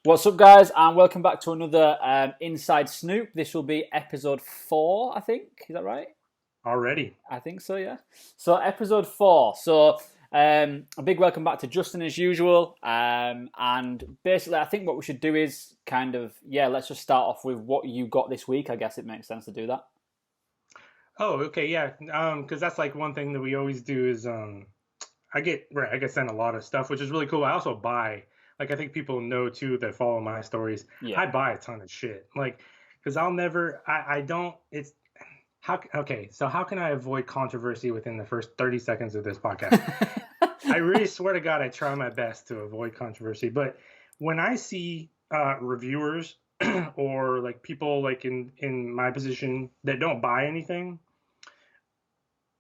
What's up, guys, and welcome back to another Inside Snoop. This will be episode 4, I think. Is that right? Already. I think so, yeah. So, episode 4. A big welcome back to Justin as usual. And basically, I think what we should do is let's just start off with what you got this week. I guess it makes sense to do that. Oh, okay, yeah. Because that's like one thing that we always do is I get sent a lot of stuff, which is really cool. I also buy, like I think people know too that follow my stories. Yeah. I buy a ton of shit, like because I'll never, I don't. It's okay. So how can I avoid controversy within the first 30 seconds of this podcast? I really swear to God, I try my best to avoid controversy. But when I see reviewers or like people like in my position that don't buy anything,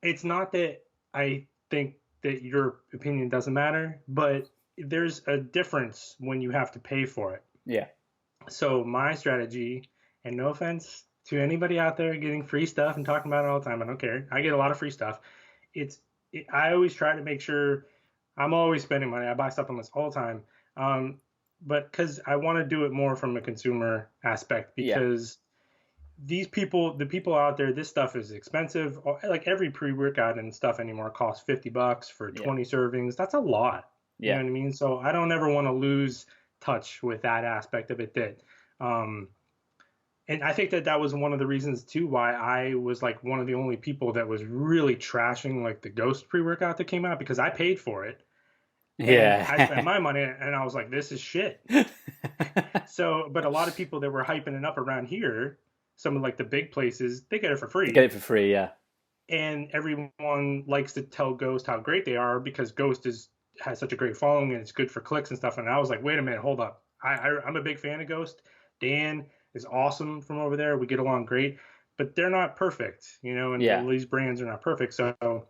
it's not that I think that your opinion doesn't matter, but there's a difference when you have to pay for it. Yeah. So my strategy, and no offense to anybody out there getting free stuff and talking about it all the time, I don't care. I get a lot of free stuff. I always try to make sure I'm always spending money. I buy supplements all the time. But because I want to do it more from a consumer aspect, Yeah. because these people, the people out there, this stuff is expensive. Like every pre-workout and stuff anymore costs $50 for Yeah. 20 servings. That's a lot. You know Yeah. what I mean? So I don't ever want to lose touch with that aspect of it. Um, and I think that was one of the reasons too why I was like one of the only people that was really trashing like the Ghost pre-workout that came out, because I paid for it and I spent Yeah. my money and I was like, this is shit. So, but a lot of people that were hyping it up around here, some of like the big places, they get it for Get free. it for free, yeah. And everyone likes to tell Ghost how great they are because Ghost has such a great following and it's good for clicks and stuff. And I was like, wait a minute, hold up. I'm a big fan of Ghost. Dan is awesome from over there. We get along great, but they're not perfect, Yeah. and these brands are not perfect. So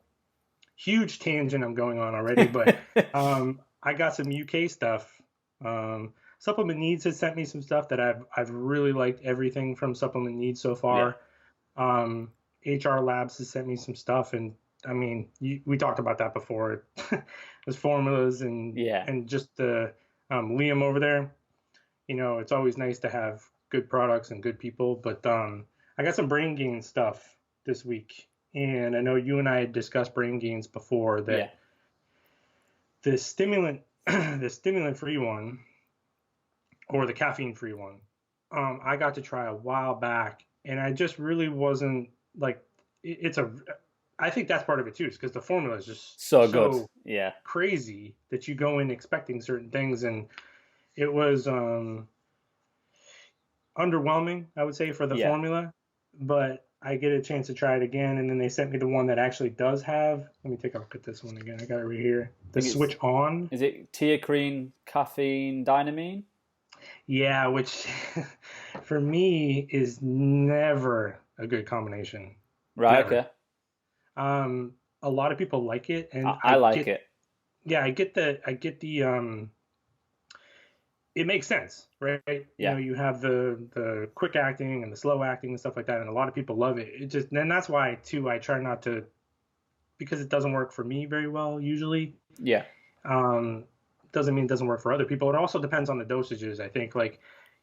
huge tangent I'm going on already, but I got some UK stuff. Supplement Needs has sent me some stuff that I've really liked everything from Supplement Needs so Yeah. far. HR Labs has sent me some stuff, and I mean, we talked about that before. There's formulas and Yeah. and just the Liam over there. It's always nice to have good products and good people. But I got some brain gain stuff this week, and I know you and I had discussed brain gains before Yeah. that the stimulant, the stimulant free one or the caffeine free one, I got to try a while back, and I just really wasn't like it's a. I think that's part of it too, is because the formula is just So good. so Yeah. crazy that you go in expecting certain things, and it was underwhelming, I would say, for the Yeah. formula. But I get a chance to try it again, and then they sent me the one that actually does have. Let me take a look at this one again. I got it right here. I The think it's Switch On. is it teacrine, caffeine, dynamine? Yeah, which for me is never a good combination. Right, Never. okay. A lot of people like it, and I like it. yeah, I get the it makes sense, right? Yeah. You have the quick acting and the slow acting and stuff like that, and a lot of people love it. And that's why too I try not to, because it doesn't work for me very well usually. Yeah. Um, doesn't mean it doesn't work for other people. It also depends on the dosages. I think like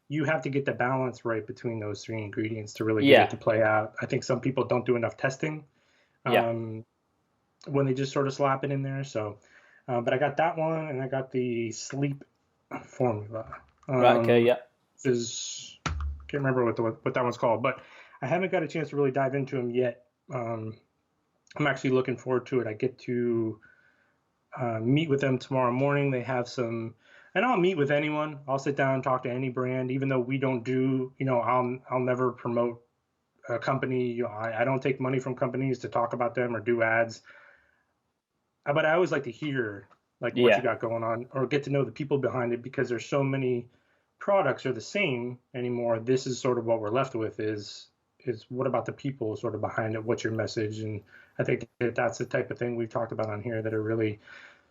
you have to get the balance right between those three ingredients to really get it Yeah. to play out. I think some people don't do enough testing Yeah. um, when they just sort of slap it in there. So, but I got that one, and I got the sleep formula. Right, okay, yeah. Can't remember what that one's called, but I haven't got a chance to really dive into them yet. I'm actually looking forward to it. I get to meet with them tomorrow morning. They have some, and I'll meet with anyone. I'll sit down and talk to any brand, even though we don't do, I'll never promote a company. I don't take money from companies to talk about them or do ads. But I always like to hear like what you Yeah. got going on or get to know the people behind it, because there's so many products are the same anymore. This is sort of what we're left with is what about the people sort of behind it? What's your message? And I think that that's the type of thing we've talked about on here that are really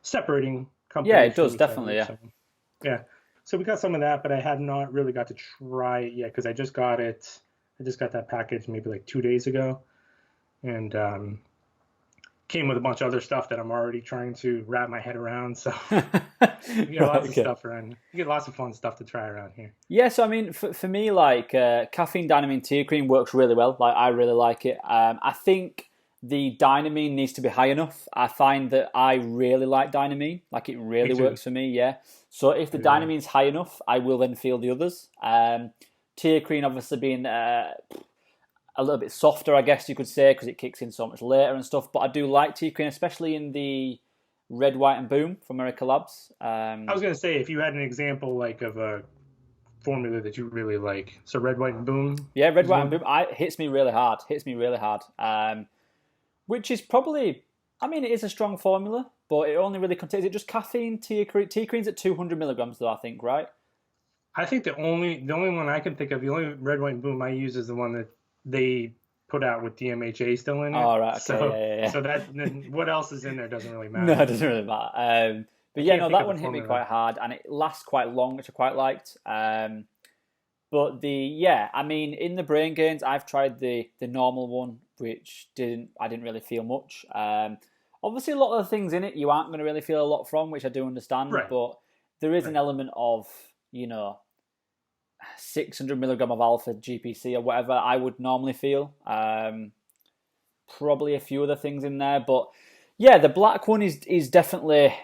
separating Yeah, companies it from does, each definitely, other. yeah. So yeah, so we got some of that, but I have not really got to try it yet because I just got it. I just got that package maybe like 2 days ago, and came with a bunch of other stuff that I'm already trying to wrap my head around. So you get Right, lots of okay. stuff around. You get lots of fun stuff to try around here. Yeah, so I mean, for me, like caffeine dynamine tea cream works really well. Like I really like it. I think the dynamine needs to be high enough. I find that I really like dynamine. Like it Me really too. works for me. Yeah. So if the Yeah. dynamine's high enough, I will then feel the others. Tea cream obviously being a little bit softer, I guess you could say, because it kicks in so much later and stuff. But I do like tea cream, especially in the red, white, and boom from America Labs. I was gonna say if you had an example like of a formula that you really like. So red, white, and boom Yeah, red, is white, and one. boom. Hits me really hard. Hits me really hard. Which is probably, I mean, it is a strong formula, but it only really contains it just caffeine. Tea cream's at 200 milligrams, though I think, right? I think the only one I can think of, the only red, white, and boom I use is the one that they put out with DMHA still in it. Oh, right, okay, So yeah, yeah, yeah. so that then what else is in there doesn't really No, matter. it doesn't really matter. I But yeah, can't no, think that of the one hit me formula. quite hard, and it lasts quite long, which I quite liked. But yeah, I mean, in the brain gains, I've tried the normal one, which I didn't really feel much. Obviously, a lot of the things in it you aren't going to really feel a lot from, which I do understand. Right, But there is an right. element of 600 milligram of alpha GPC or whatever I would normally feel. Probably a few other things in there, but yeah, the black one is definitely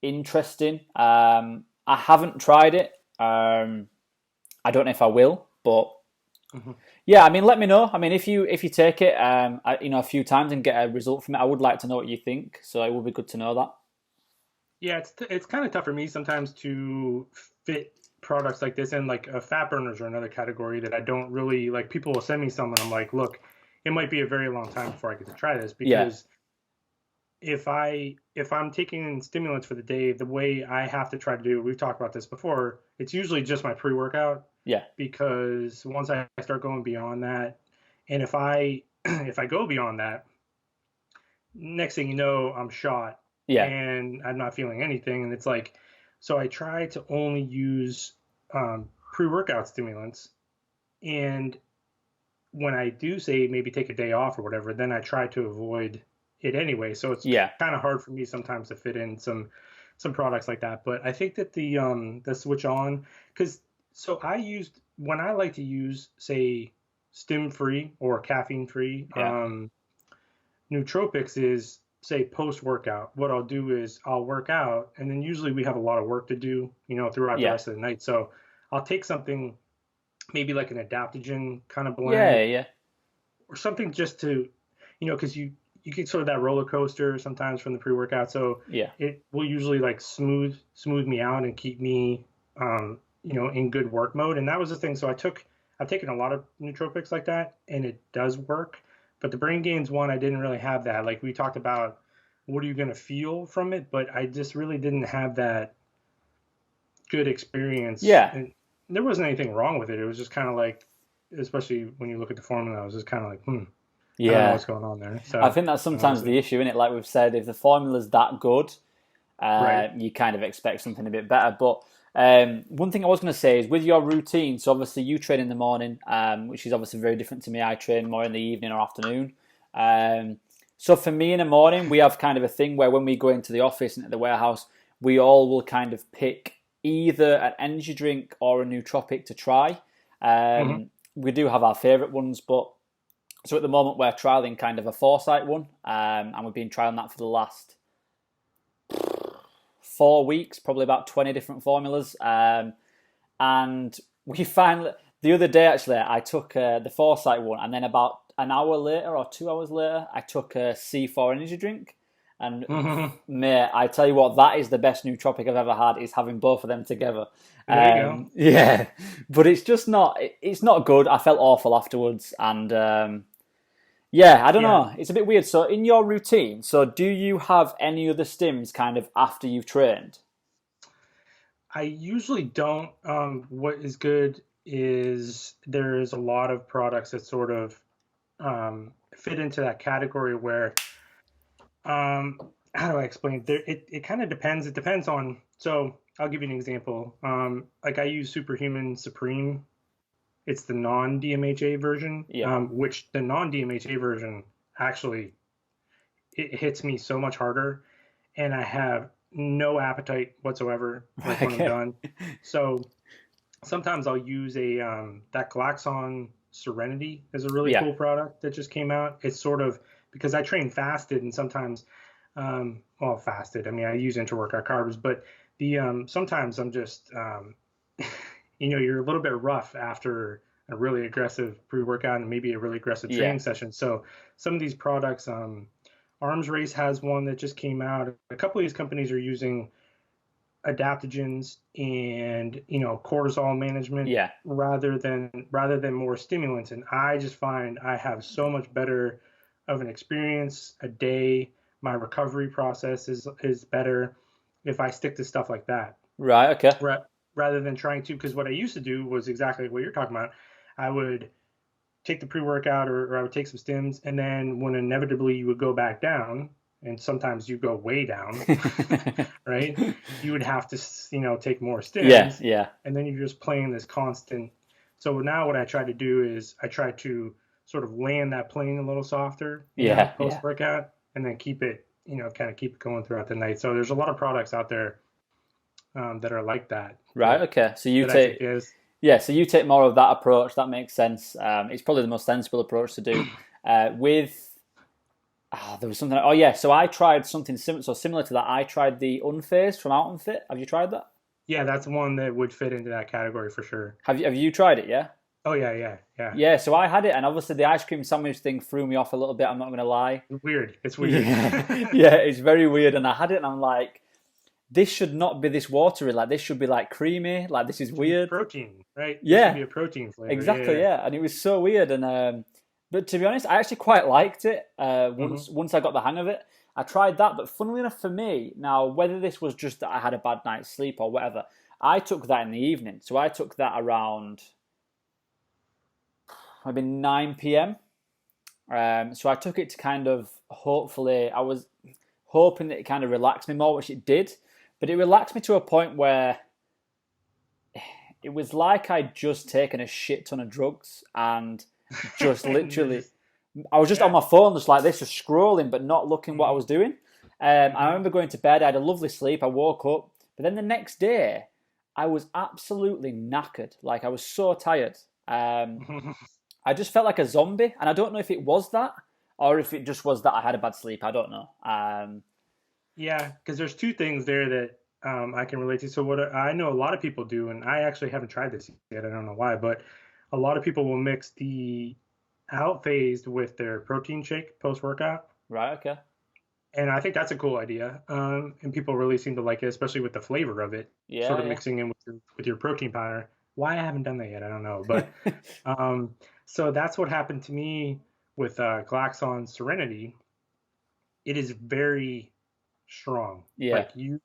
interesting. I haven't tried it. I don't know if I will, but Hmm. yeah, I mean, let me know. I mean, if you take it, a few times and get a result from it, I would like to know what you think. So it would be good to know that. Yeah, it's kind of tough for me sometimes to fit products like this in. Like fat burners are another category that I don't really like. People will send me some, and I'm like, look, it might be a very long time before I get to try this Yeah, because if I'm taking stimulants for the day, the way I have to try to do, we've talked about this before, it's usually just my pre-workout yeah, because once I start going beyond that, and if I if I go beyond that, next thing you know, I'm shot yeah, and I'm not feeling anything, and it's like, so I try to only use pre-workout stimulants, and when I do say maybe take a day off or whatever, then I try to avoid it anyway. So it's yeah, kind of hard for me sometimes to fit in some products like that. But I think that the switch on, because so I used when I like to use say stim free or caffeine free yeah, nootropics is say post workout. What I'll do is I'll work out, and then usually we have a lot of work to do, throughout the yeah, rest of the night. So I'll take something maybe like an adaptogen kind of blend yeah, yeah, or something just to, because you get sort of that roller coaster sometimes from the pre-workout. So yeah. it will usually like smooth me out and keep me, in good work mode. And that was the thing. So I've taken a lot of nootropics like that, and it does work. But the brain gains one, I didn't really have that. Like we talked about, what are you going to feel from it? But I just really didn't have that good experience. Yeah. And there wasn't anything wrong with it. It was just kind of like, especially when you look at the formula, I was just kind of like, I don't know Yeah. what's going on there. I So think that's that was sometimes it. the issue, isn't it? Like we've said, if the formula's that good, Right. you kind of expect something a bit better. But one thing I was going to say is with your routine, so obviously you train in the morning, which is obviously very different to me. I train more in the evening or afternoon. So for me in the morning, we have kind of a thing where when we go into the office and at the warehouse, we all will kind of pick either an energy drink or a nootropic to try. Hmm. We do have our favourite ones, but so at the moment we're trialing kind of a foresight one, and we've been trialing that for the last 4 weeks, probably about 20 different formulas. And we finally, the other day actually, I took the foresight one, and then about an hour later or 2 hours later, I took a C4 energy drink. And Hmm. mate, I tell you what, that is the best nootropic I've ever had. Is having both of them together. There you go. Yeah, but it's just not. It's not good. I felt awful afterwards, and yeah, I don't Yeah. know. It's a bit weird. So, in your routine, so do you have any other stims kind of after you've trained? I usually don't. What is good is there is a lot of products that sort of fit into that category where, um, how do I explain? It kind of depends. It depends on. So I'll give you an example. Like I use Superhuman Supreme. It's the non-DMHA version, Yeah, which the non-DMHA version actually it hits me so much harder, and I have no appetite whatsoever, like when I'm Okay. done. So sometimes I'll use a that Glaxon Serenity is a really Yeah. cool product that just came out. It's sort of because I train fasted and sometimes well, fasted. I mean, I use intra-workout carbs, but the sometimes I'm just you're a little bit rough after a really aggressive pre-workout and maybe a really aggressive Yeah. training session. So some of these products, Arms Race has one that just came out. A couple of these companies are using adaptogens and cortisol management Yeah. rather than more stimulants. And I just find I have so much better of an experience a day. My recovery process is better if I stick to stuff like that Right. Okay. rather than trying to, because what I used to do was exactly what you're talking about. I would take the pre-workout or I would take some stims, and then when inevitably you would go back down, and sometimes you go way down, right? You would have to, take more Yeah. stims, Yeah. and then you're just playing this constant. So now what I try to do is I try to sort of land that plane a little softer, Yeah. Yeah. post-workout, and then keep it, kind of keep it going throughout the night. So there's a lot of products out there that are like that, Right. Okay. So you that I think take is. Yeah, so you take more of that approach. That makes sense. It's probably the most sensible approach to do. There was something. Oh yeah, so I tried something similar to that. I tried the Unfazed from Out and Fit. Have you tried that? Yeah, that's one that would fit into that category for sure. Have you tried it? Yeah. Oh yeah, yeah, yeah. Yeah. So I had it, and obviously the ice cream sandwich thing threw me off a little bit. I'm not going to lie. Weird. It's weird. Yeah, yeah, it's very weird. And I had it, and I'm like, this should not be this watery. Like this should be like creamy. Like this is Should be weird. protein, right? This should Yeah, be a protein flavor. Yeah, exactly, yeah. yeah, and it was so weird. And but to be honest, I actually quite liked it. Mm-hmm. Once I got the hang of it, I tried that. But funnily enough, for me now, whether this was just that I had a bad night's sleep or whatever, I took that in the evening. So I took that around maybe 9 p.m. So I took it to kind of hopefully I was hoping that it kind of relaxed me more, which it did. But it relaxed me to a point where it was like I'd just taken a shit ton of drugs and just literally, I was just on Yeah. my phone, just like this, just scrolling, but not looking what I Mm-hmm. was doing. I remember going to bed, I had a lovely sleep, I woke up, but then the next day, I was absolutely knackered. Like, I was so tired. Mm-hmm. I just felt like a zombie, and I don't know if it was that or if it just was that I had a bad sleep. I don't know. Yeah, because there's two things there that I can relate to. So what I know a lot of people do, and I actually haven't tried this yet. I don't know why, but a lot of people will mix the out phased with their protein shake post workout, Right, okay. and I think that's a cool idea. And people really seem to like it, especially with the flavor of it, sort of Yeah, mixing in with your protein powder. Why I haven't done that yet, I don't know, but yeah. so that's what happened to me with Glaxon Serenity. It is very strong. Yeah. Like you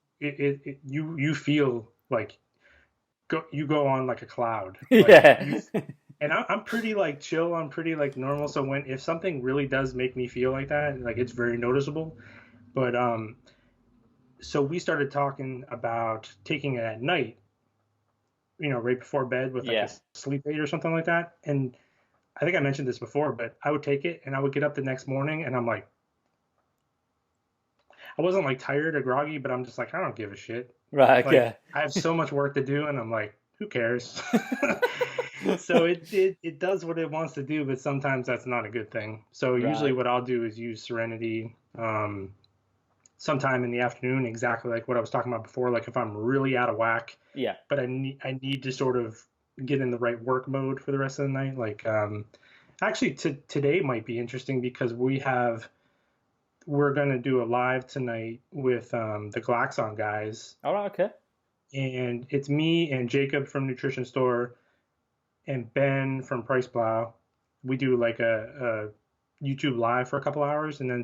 feel like you go on like a cloud. Like you, Yeah. and I'm pretty like chill. I'm pretty like normal. So if something really does make me feel like that, like it's very noticeable. But so we started talking about taking it at night, right before bed with like a Yeah. sleep aid or something like that. And I think I mentioned this before, but I would take it and I would get up the next morning and I'm like, I wasn't like tired or groggy, but I'm just like, I don't give a shit. Right, Like okay. I have so much work to do, and I'm like, who cares? So it does what it wants to do, but sometimes that's not a good thing. So usually Right. what I'll do is use Serenity sometime in the afternoon, exactly like what I was talking about before. Like if I'm really out of whack, Yeah. but I need to sort of get in the right work mode for the rest of the night. Like actually today might be interesting because we're gonna do a live tonight with the Glaxon guys, All right, okay. and it's me and Jacob from Nutrition Store and Ben from Price Plow. We do like a YouTube live for a couple hours, and then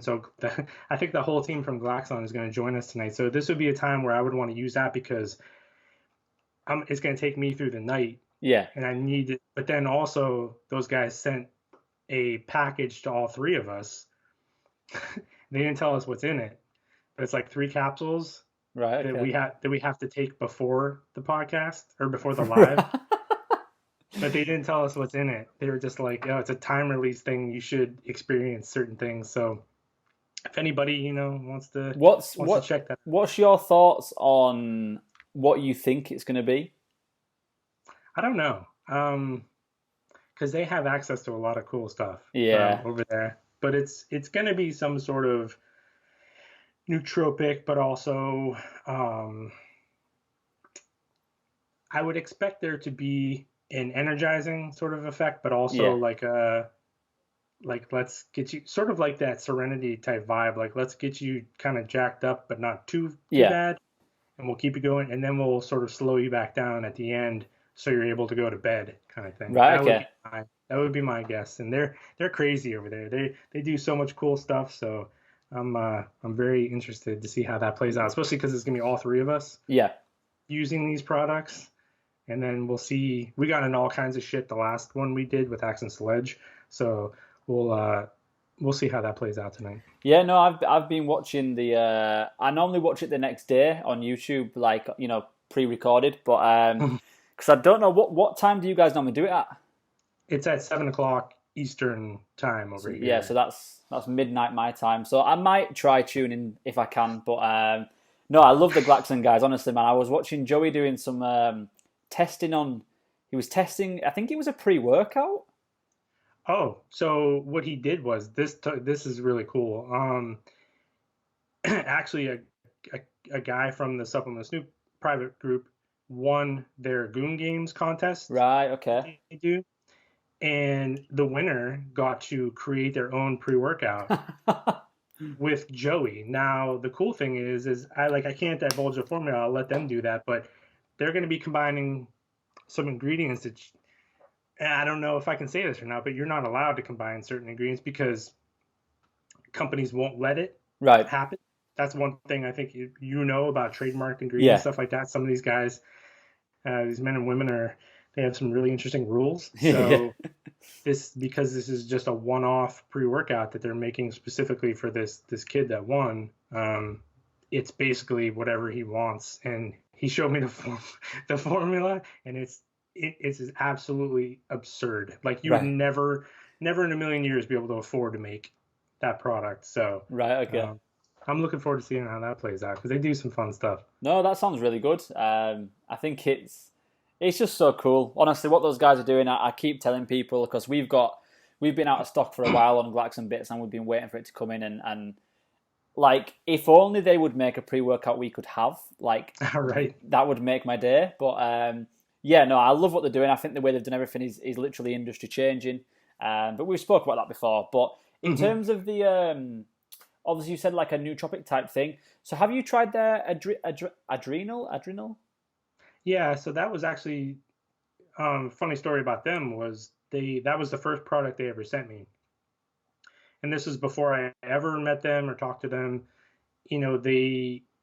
I think the whole team from Glaxon is going to join us tonight. So this would be a time where I would want to use that because it's going to take me through the night, Yeah. and I need it. But then also those guys sent a package to all three of us. They didn't tell us what's in it, but it's like 3 capsules Right, that okay. we have to take before the podcast or before the live. Right. But they didn't tell us what's in it. They were just like, "Oh, it's a time release thing. You should experience certain things." So if anybody, wants to What's wants to what? check that. What's your thoughts on what you think it's going to be? I don't know. Because they have access to a lot of cool stuff Yeah, over there. But it's going to be some sort of nootropic, but also I would expect there to be an energizing sort of effect, but also yeah, like a like let's get you sort of like that Serenity type vibe. Like let's get you kind of jacked up, but not too yeah. bad, and we'll keep you going, and then we'll sort of slow you back down at the end, so you're able to go to bed, kind of thing. Right. Okay. That would be my guess. And they're crazy over there. They do so much cool stuff. So I'm very interested to see how that plays out, especially because it's gonna be all three of us Yeah. using these products, and then we'll see. We got in all kinds of shit the last one we did with Axe and Sledge, so we'll uh we'll see how that plays out tonight. Yeah, no, I've been watching the. I normally watch it the next day on YouTube, like pre-recorded, but because I don't know what time do you guys normally do it at? It's at 7 o'clock Eastern time over So yeah, so here. that's midnight my time. So I might try tuning if I can, but no, I love the Glaxon guys. Honestly, man, I was watching Joey doing some testing on. He was testing. I think it was a pre-workout. Oh, so what he did was this is really cool. Actually, a a guy from the Supplement Snoop private group won their Goon Games contest Right. that Okay. they do, and the winner got to create their own pre-workout with Joey. Now, the cool thing is I can't divulge the formula. I'll let them do that, but they're going to be combining some ingredients that I don't know if I can say this or not, but you're not allowed to combine certain ingredients because companies won't let it Right. happen. That's one thing I think about trademark ingredients, Yeah. stuff like that. Some of these guys, these men and women they have some really interesting rules. Yeah. So because this is just a one-off pre-workout that they're making specifically for this kid that won, it's basically whatever he wants. And he showed me the formula, and it's absolutely absurd. Like you would Right. never in a million years be able to afford to make that product. So Right. Okay. um, I'm looking forward to seeing how that plays out because they do some fun stuff. No, that sounds really good. I think it's just so cool. Honestly, what those guys are doing, I keep telling people because we've been out of stock for a while on Glaxon bits, and we've been waiting for it to come in. And like, if only they would make a pre-workout we could have, like All right. that would make my day. But yeah, no, I love what they're doing. I think the way they've done everything is literally industry changing. But we've spoke about that before. But in Hmm. terms of the obviously you said like a nootropic type thing. So have you tried their adrenal? Yeah, so that was actually funny story about them was that was the first product they ever sent me, and this was before I ever met them or talked to them.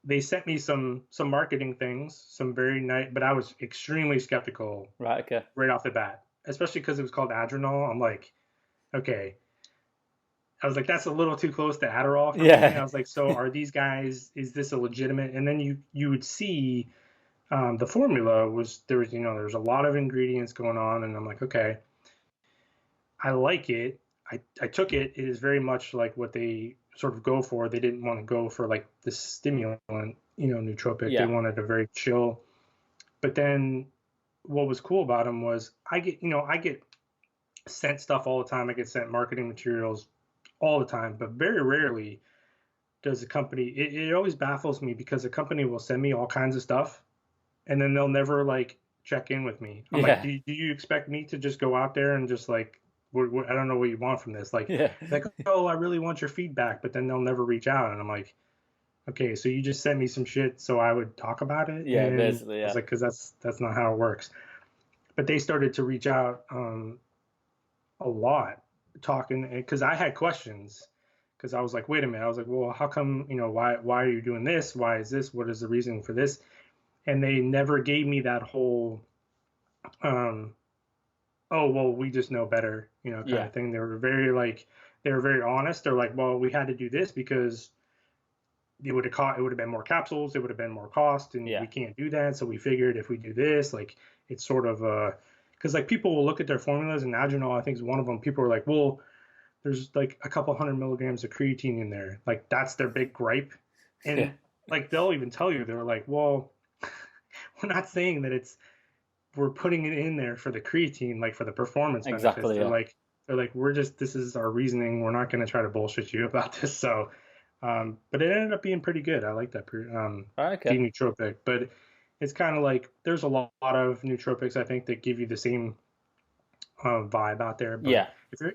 They sent me some marketing things, some very nice, but I was extremely skeptical Right. Okay. right off the bat, especially because it was called Adrenal. I'm like, okay, I was like, that's a little too close to Adderall for me. I Yeah. was like, so are these guys? Is this a legitimate? And then you would see the formula was there was a lot of ingredients going on, and I'm like, okay, I like it. I took it. It is very much like what they sort of go for. They didn't want to go for like the stimulant, nootropic. They Yeah. wanted a very chill. But then what was cool about them was I get sent stuff all the time. I get sent marketing materials all the time, but very rarely does a company. It always baffles me because a company will send me all kinds of stuff, and then they'll never like check in with me. I'm like, Yeah. do you expect me to just go out there and just like, I don't know what you want from this. Yeah. Like, oh, I really want your feedback, but then they'll never reach out. And I'm like, okay, so you just sent me some shit so I would talk about it. Yeah. And Basically. I was Yeah. like, because that's not how it works. But they started to reach out a lot, talking because I had questions. Because I was like, wait a minute. I was like, well, how come, why are you doing this? Why is this? What is the reason for this? And they never gave me that whole um, oh well we just know better kind Yeah. of thing. They were very honest. They're like, well, we had to do this because it would have been more capsules, it would have been more cost, and Yeah. we can't do that, so we figured if we do this, like, it's sort of because like people will look at their formulas, and Adrenal I think is one of them. People are like, well, there's like a couple 100 milligrams of creatine in there. Like that's their big gripe. Yeah, And like they'll even tell you, they're like, well, we're not saying that we're putting it in there for the creatine, like for the performance benefits. exactly. Yeah. They're like, this is our reasoning. We're not going to try to bullshit you about this. So, but it ended up being pretty good. I like that, Okay. the nootropic, but it's kind of like, there's a lot of nootropics, I think, that give you the same vibe out there. But Yeah.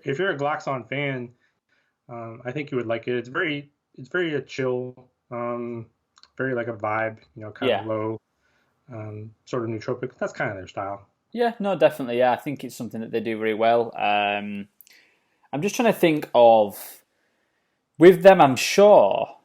if you're a Glaxon fan, I think you would like it. It's very a chill, very like a vibe, kind Yeah. of low, sort of nootropic. That's kind of their style. Yeah. No, definitely. Yeah, I think it's something that they do very well. I'm just trying to think of with them. I'm sure.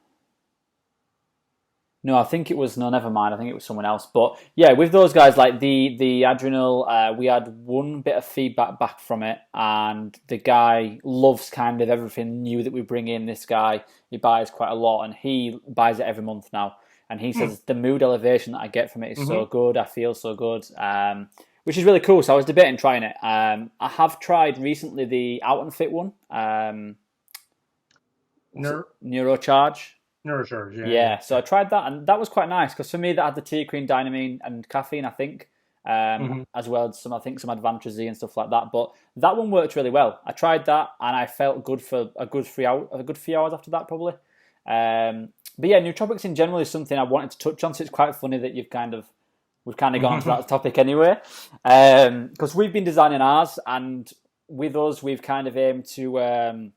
No, I think it was no. Never mind. I think it was someone else. But yeah, with those guys, like the Adrenal, we had one bit of feedback back from it, and the guy loves kind of everything new that we bring in. This guy, he buys quite a lot, and he buys it every month now. And he says the mood elevation that I get from it is so good. I feel so good, which is really cool. So I was debating trying it. I have tried recently the Out and Fit one, Neurocharge. Neurocharge, yeah. Yeah, so I tried that, and that was quite nice because for me, that had the teacrine, dynamine, and caffeine, I think, as well as some Advantage Z and stuff like that. But that one worked really well. I tried that, and I felt good for a good few hours after that, probably. But yeah, nootropics in general is something I wanted to touch on. So it's quite funny that we've kind of gone to that topic anyway, because we've been designing ours, and with us, we've kind of aimed to.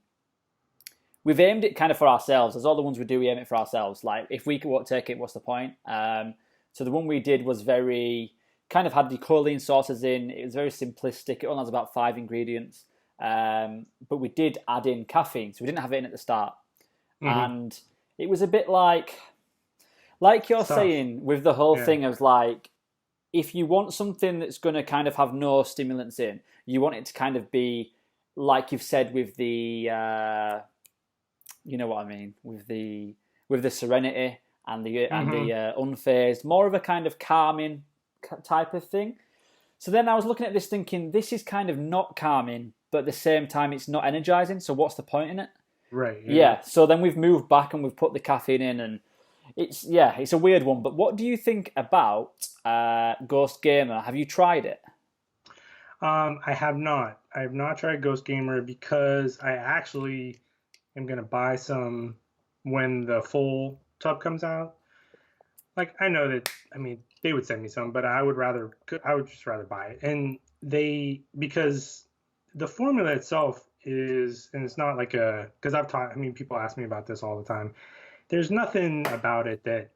We've aimed it kind of for ourselves. As all the ones we do, we aim it for ourselves. Like, if we won't take it, what's the point? So the one we did was very, kind of had the choline sources in. It was very simplistic. It only has about 5 ingredients. But we did add in caffeine. So we didn't have it in at the start. And it was a bit like you're saying with the whole thing of like, if you want something that's going to kind of have no stimulants in, you want it to kind of be, like you've said with the... you know what I mean, with the serenity and the unfazed, more of a kind of calming type of thing. So then I was looking at this thinking, this is kind of not calming, but at the same time it's not energizing. So what's the point in it? Right. Yeah. So then we've moved back and we've put the caffeine in, and it's a weird one. But what do you think about Ghost Gamer? Have you tried it? I have not. I have not tried Ghost Gamer because I actually am going to buy some when the full tub comes out. Like, I know that, I mean, they would send me some, but I would just rather buy it. And because the formula itself is, and it's not like because people ask me about this all the time. There's nothing about it that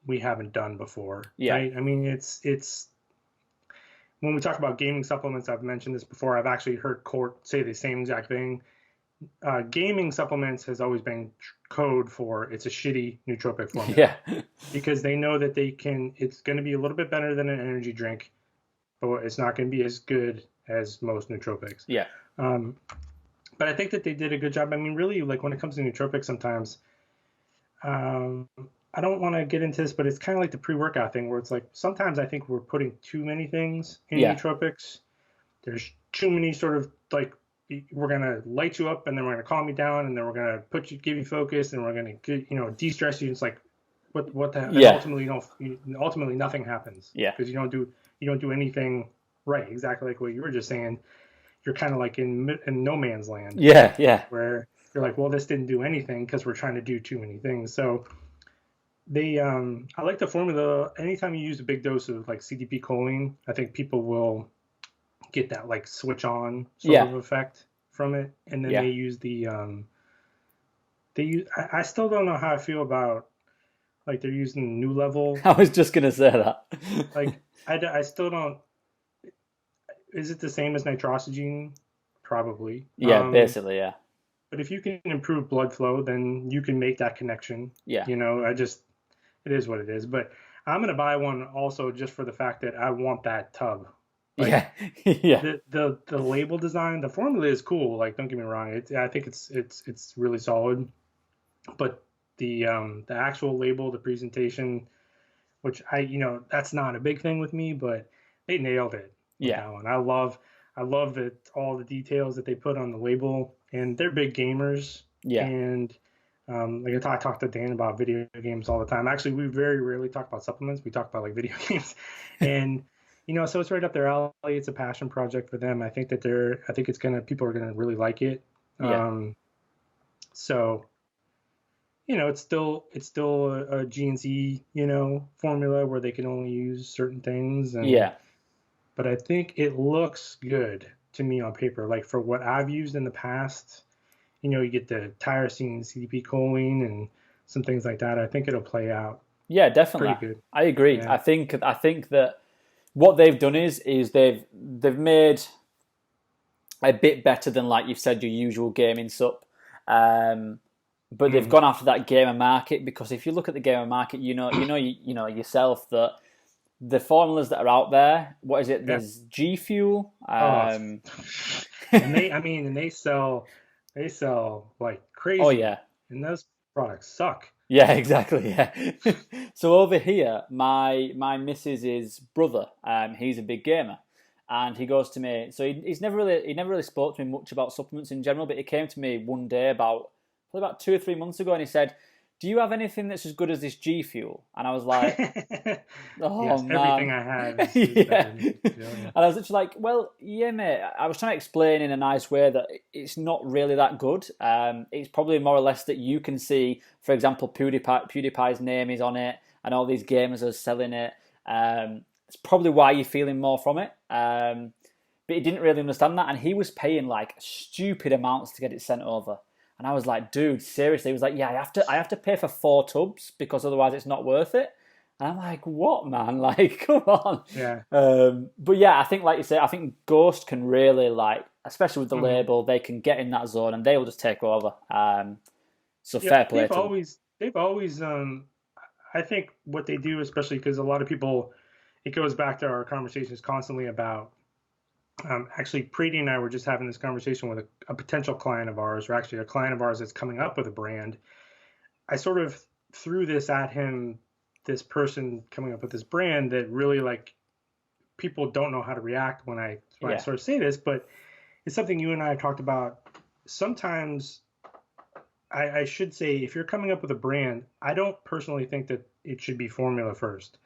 we haven't done before. Yeah. Right? I mean, it's, when we talk about gaming supplements, I've mentioned this before. I've actually heard Court say the same exact thing. Gaming supplements has always been code for it's a shitty nootropic formula. Yeah. Because they know that it's going to be a little bit better than an energy drink, but it's not going to be as good as most nootropics. Yeah. But I think that they did a good job. I mean, really, like when it comes to nootropics, sometimes, I don't want to get into this, but it's kind of like the pre-workout thing where it's like, sometimes I think we're putting too many things in nootropics. There's too many sort of like, we're going to light you up and then we're going to calm you down and then we're going to give you focus and we're going to de-stress you. It's like, what the hell? Ultimately nothing happens. Yeah. Because you don't do anything right. Exactly like what you were just saying. You're kind of like in no man's land. Yeah. Yeah. Where you're like, well, this didn't do anything because we're trying to do too many things. So I like the formula. Anytime you use a big dose of like CDP choline, I think people will get that like switch on sort of effect from it. And then they use I still don't know how I feel about like they're using New Level. I was just gonna say that. Like I still don't. Is it the same as nitrosogene? Probably. Yeah, basically, yeah. But if you can improve blood flow, then you can make that connection. Yeah. It is what it is. But I'm gonna buy one also just for the fact that I want that tub. Like, yeah. The label design, the formula is cool. Like, don't get me wrong. I think it's really solid. But the actual label, the presentation, which that's not a big thing with me, but they nailed it. Yeah. And I love that all the details that they put on the label. and they're big gamers. Yeah. And like I talk to Dan about video games all the time. Actually, we very rarely talk about supplements. We talk about like video games, and so it's right up their alley. It's a passion project for them. I think that I think people are gonna really like it. Yeah. So it's still a GNC, formula where they can only use certain things, Yeah. but I think it looks good to me on paper. Like for what I've used in the past, you get the tyrosine, CDP choline, and some things like that. I think it'll play out Yeah, definitely. pretty good. I agree. Yeah. I think that what they've done is they've made a bit better than, like you've said, your usual gaming sup. But they've gone after that gamer market, because if you look at the gamer market, you know yourself that the formulas that are out there, what is it? Yeah. There's G Fuel. And they sell like crazy. Oh yeah. And those products suck. Yeah, exactly. Yeah. So over here, my missus's brother, he's a big gamer, and he goes to me. So he's never really spoke to me much about supplements in general, but he came to me one day probably about 2 or 3 months ago, and he said, "Do you have anything that's as good as this G Fuel?" And I was like, "Oh Yes, man, everything I have is yeah." better than G Fuel, yeah. And I was literally like, "Well, yeah, mate." I was trying to explain in a nice way that it's not really that good. It's probably more or less that you can see, for example, PewDiePie's name is on it, and all these gamers are selling it. It's probably why you're feeling more from it. But he didn't really understand that, and he was paying like stupid amounts to get it sent over. And I was like, dude, seriously? He was like, yeah, I have to pay for 4 tubs because otherwise it's not worth it. And I'm like, what, man? Like, come on. Yeah. But yeah, I think, like you say, I think Ghost can really, like, especially with the label, they can get in that zone and they will just take over. So Yeah, fair play to them. they've always I think what they do, especially because a lot of people, it goes back to our conversations constantly about actually, Preeti and I were just having this conversation with a potential client of ours, or actually a client of ours that's coming up with a brand. I sort of threw this at him, this person coming up with this brand that really, like, people don't know how to react when I sort of say this, but it's something you and I have talked about. Sometimes I should say, if you're coming up with a brand, I don't personally think that it should be formula first.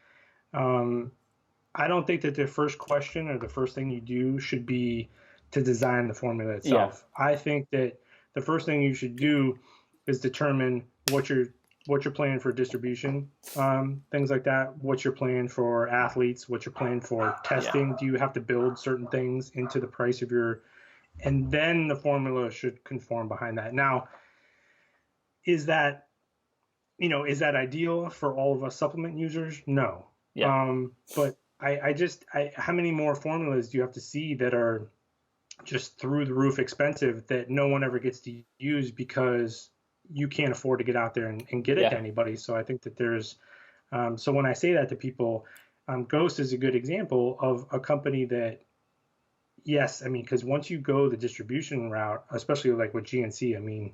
I don't think that the first question or the first thing you do should be to design the formula itself. Yeah. I think that the first thing you should do is determine what you're planning for distribution, things like that. What you're planning for athletes, what you're planning for testing. Yeah. Do you have to build certain things into the price of and then the formula should conform behind that. Now, is that ideal for all of us supplement users? No. Yeah. But how many more formulas do you have to see that are just through the roof expensive that no one ever gets to use because you can't afford to get out there and get it to anybody? So I think that there's, so when I say that to people, Ghost is a good example of a company that, yes, I mean, because once you go the distribution route, especially like with GNC, I mean,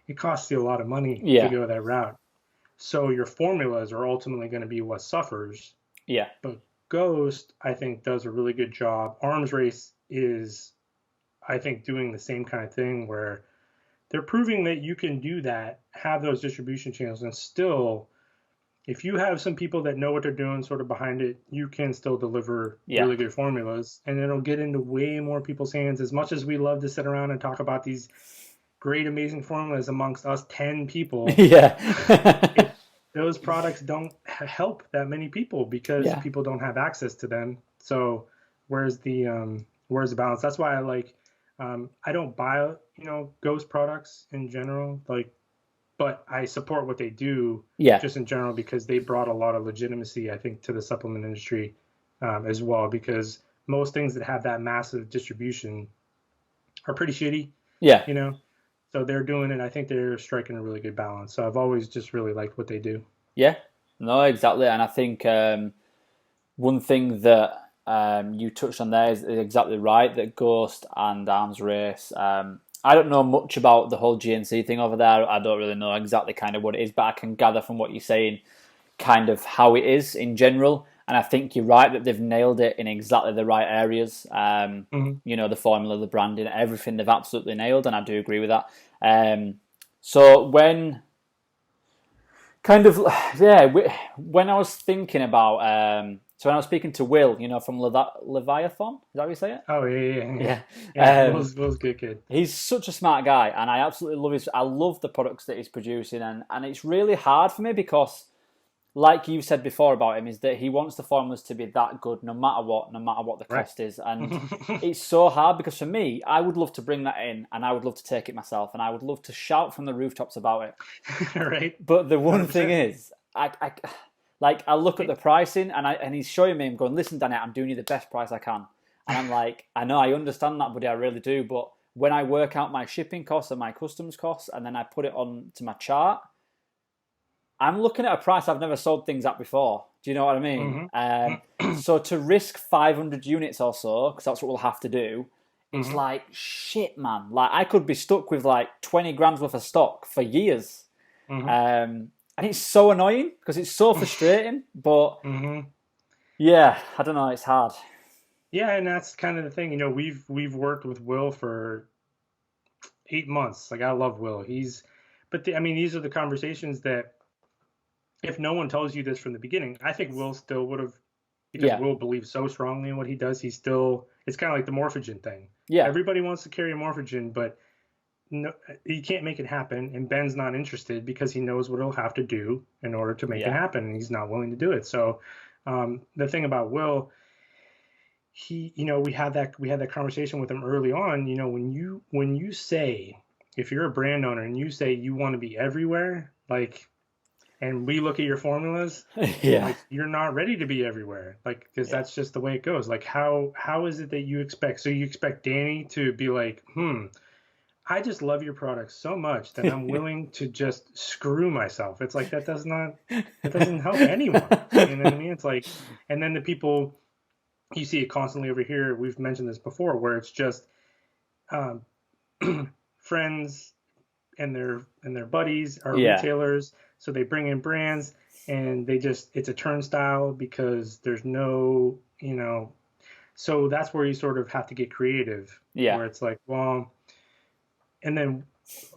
it costs you a lot of money to go that route. So your formulas are ultimately going to be what suffers. Yeah. But Ghost, I think, does a really good job. Arms Race is, I think, doing the same kind of thing where they're proving that you can do that, have those distribution channels, and still, if you have some people that know what they're doing sort of behind it, you can still deliver really good formulas, and it'll get into way more people's hands. As much as we love to sit around and talk about these great, amazing formulas amongst us 10 people, those products don't help that many people because people don't have access to them. So where's the balance? That's why I like, I don't buy, Ghost products in general, but I support what they do just in general because they brought a lot of legitimacy, I think, to the supplement industry as well, because most things that have that massive distribution are pretty shitty. Yeah. So they're doing it. I think they're striking a really good balance. So I've always just really liked what they do. Yeah, no, exactly. And I think one thing that you touched on there is exactly right, that Ghost and Arms Race, I don't know much about the whole GNC thing over there. I don't really know exactly kind of what it is, but I can gather from what you're saying kind of how it is in general. And I think you're right that they've nailed it in exactly the right areas. Mhm. The formula, the branding, everything they've absolutely nailed, and I do agree with that. So when kind of yeah, when I was thinking about so when I was speaking to Will, from Leviathan, is that how you say it? Oh yeah. Yeah, Yeah. Will's a good kid. He's such a smart guy, and I absolutely love I love the products that he's producing, and it's really hard for me because, like you said before about him, is that he wants the formulas to be that good no matter what the Right. cost is. And it's so hard because for me, I would love to bring that in and I would love to take it myself and I would love to shout from the rooftops about it. Right. But the one 100%. thing is, I look at the pricing and he's showing me, I'm going, listen, Danny, I'm doing you the best price I can. And I'm like, I know, I understand that, buddy, I really do. But when I work out my shipping costs and my customs costs and then I put it on to my chart, I'm looking at a price I've never sold things at before. Do you know what I mean? So to risk 500 units or so, because that's what we'll have to do, it's like, shit, man. Like, I could be stuck with like 20 grams worth of stock for years. And it's so annoying because it's so frustrating. But yeah, I don't know. It's hard. Yeah, and that's kind of the thing. We've worked with Will for 8 months. Like I love Will. I mean, these are the conversations that if no one tells you this from the beginning, I think Will still would have, because Yeah. Will believes so strongly in what he does. It's kind of like the Morphogen thing. Yeah. Everybody wants to carry a Morphogen, but no, he can't make it happen. And Ben's not interested because he knows what he'll have to do in order to make it happen. And he's not willing to do it. So the thing about Will, we had that conversation with him early on. When you say, if you're a brand owner and you say you want to be everywhere, like, and we look at your formulas, Yeah. like you're not ready to be everywhere, like, because that's just the way it goes. Like, how is it that you expect? So you expect Danny to be like, I just love your product so much that I'm willing to just screw myself. It's like that doesn't help anyone. You know what I mean? It's like, and then the people, you see it constantly over here. We've mentioned this before, where it's just friends and their buddies are retailers, so they bring in brands and it's a turnstile because there's no, so that's where you sort of have to get creative, where it's like, well, and then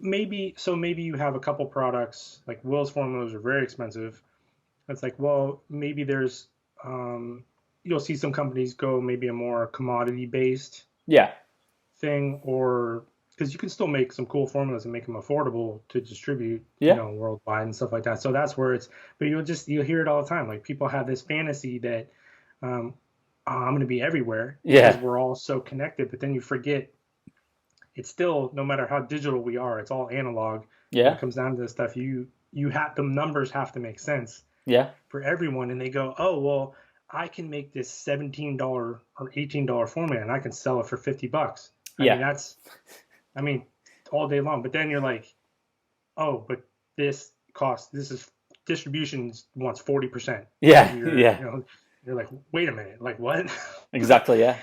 maybe you have a couple products, like Will's formulas are very expensive. It's like, well, maybe there's you'll see some companies go maybe a more commodity based thing, or because you can still make some cool formulas and make them affordable to distribute, worldwide and stuff like that. So that's where but you'll hear it all the time. Like people have this fantasy that I'm going to be everywhere because we're all so connected, but then you forget it's still, no matter how digital we are, it's all analog. When it comes down to this stuff, the numbers have to make sense for everyone. And they go, oh, well, I can make this $17 or $18 format and I can sell it for $50. I mean, all day long. But then you're like, oh, but this is distribution wants 40%. You're like, wait a minute, like what? Exactly, yeah.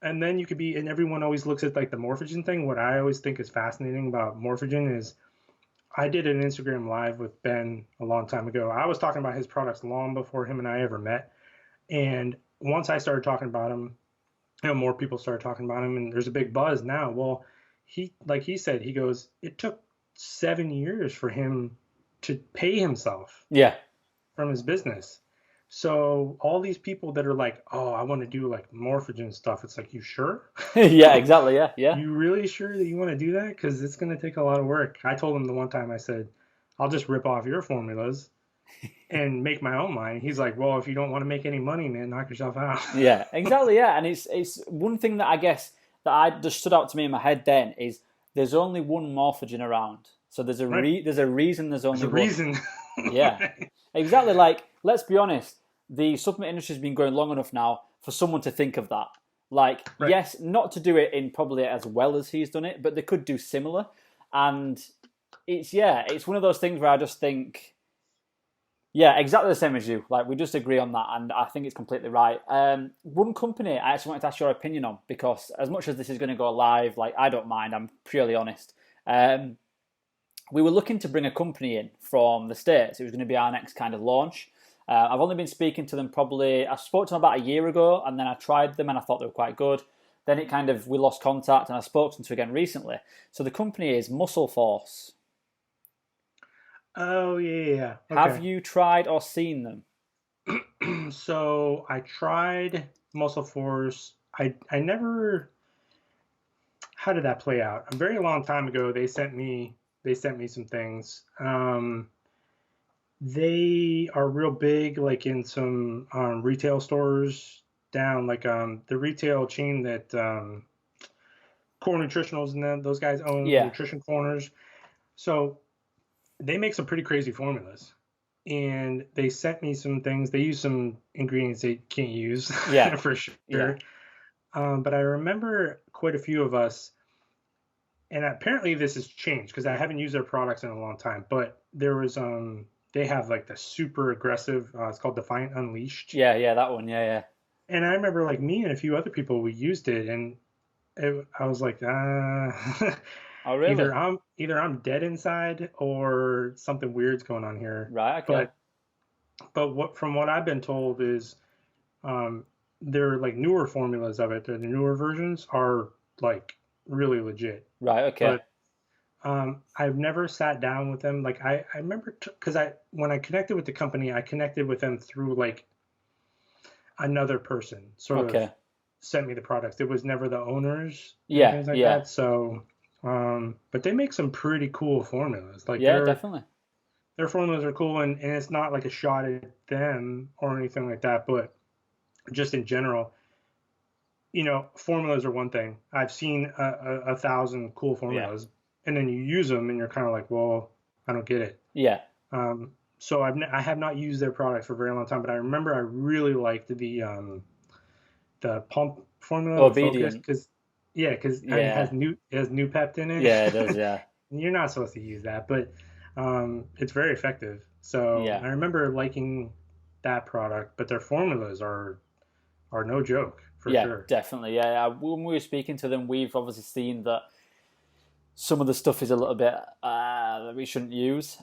And then you could be, and everyone always looks at like the Morphogen thing. What I always think is fascinating about Morphogen is I did an Instagram live with Ben a long time ago. I was talking about his products long before him and I ever met. And once I started talking about him, more people started talking about him, and there's a big buzz now. Well, like he said, he goes, it took 7 years for him to pay himself from his business. So all these people that are like, oh, I want to do like Morphogen stuff. It's like, you sure? Yeah, exactly. Yeah. You really sure that you want to do that? Because it's going to take a lot of work. I told him the one time, I said, I'll just rip off your formulas and make my own line. He's like, well, if you don't want to make any money, man, knock yourself out. Yeah, exactly. Yeah. And it's one thing that I guess that I just stood out to me in my head then is there's only one Morphogen around. So there's a there's a reason there's only one. Reason. Yeah, exactly. Like, let's be honest, the supplement industry has been going long enough now for someone to think of that. Like, yes, not to do it in probably as well as he's done it, but they could do similar. And it's one of those things where I just think, exactly the same as you. Like, we just agree on that, and I think it's completely right. One company I actually wanted to ask your opinion on, because as much as this is going to go live, like, I don't mind, I'm purely honest. We were looking to bring a company in from the States. It was going to be our next kind of launch. I've only been speaking to them probably, I spoke to them about a year ago, and then I tried them and I thought they were quite good. Then we lost contact, and I spoke to them again recently. So the company is Muscle Force. Oh yeah. Have Okay. you tried or seen them? So I tried Muscle Force. I never. How did that play out? A very long time ago, they sent me some things. They are real big, like in some retail stores down, like the retail chain that Core Nutritionals and those guys own, Yeah, Nutrition Corners. So they make some pretty crazy formulas. And they sent me some things. They use some ingredients they can't use yeah, for yeah. sure. But I remember quite a few of us, and apparently this has changed because I haven't used their products in a long time. But there was they have like the super aggressive. It's called Defiant Unleashed. Yeah, that one. Yeah. And I remember like me and a few other people we used it, and I was like, Oh, really? either I'm dead inside or something weird's going on here. Right, okay. But what from what I've been told is um, they're like newer formulas of it. The newer versions are like really legit. Right, okay. But I've never sat down with them. Like I remember because when I connected with the company, I connected with them through like another person sort of Okay. sent me the products. It was never the owners and Yeah, things like yeah. that. So, but they make some pretty cool formulas. Like Yeah, definitely. their formulas are cool, and it's not like a shot at them or anything like that. But just in general, formulas are one thing. I've seen a thousand cool Yeah. formulas, and then you use them, and you're kind of like, well, I don't get it. Yeah. So I have not used their products for a very long time, but I remember I really liked the pump formula, the focus, Obedient. because and Yeah. it has new pept in it. Yeah, it does, yeah. You're not supposed to use that, but it's very effective. So Yeah. I remember liking that product, but their formulas are no joke for Yeah, sure. definitely. Yeah. When we were speaking to them, we've obviously seen that some of the stuff is a little bit that we shouldn't use.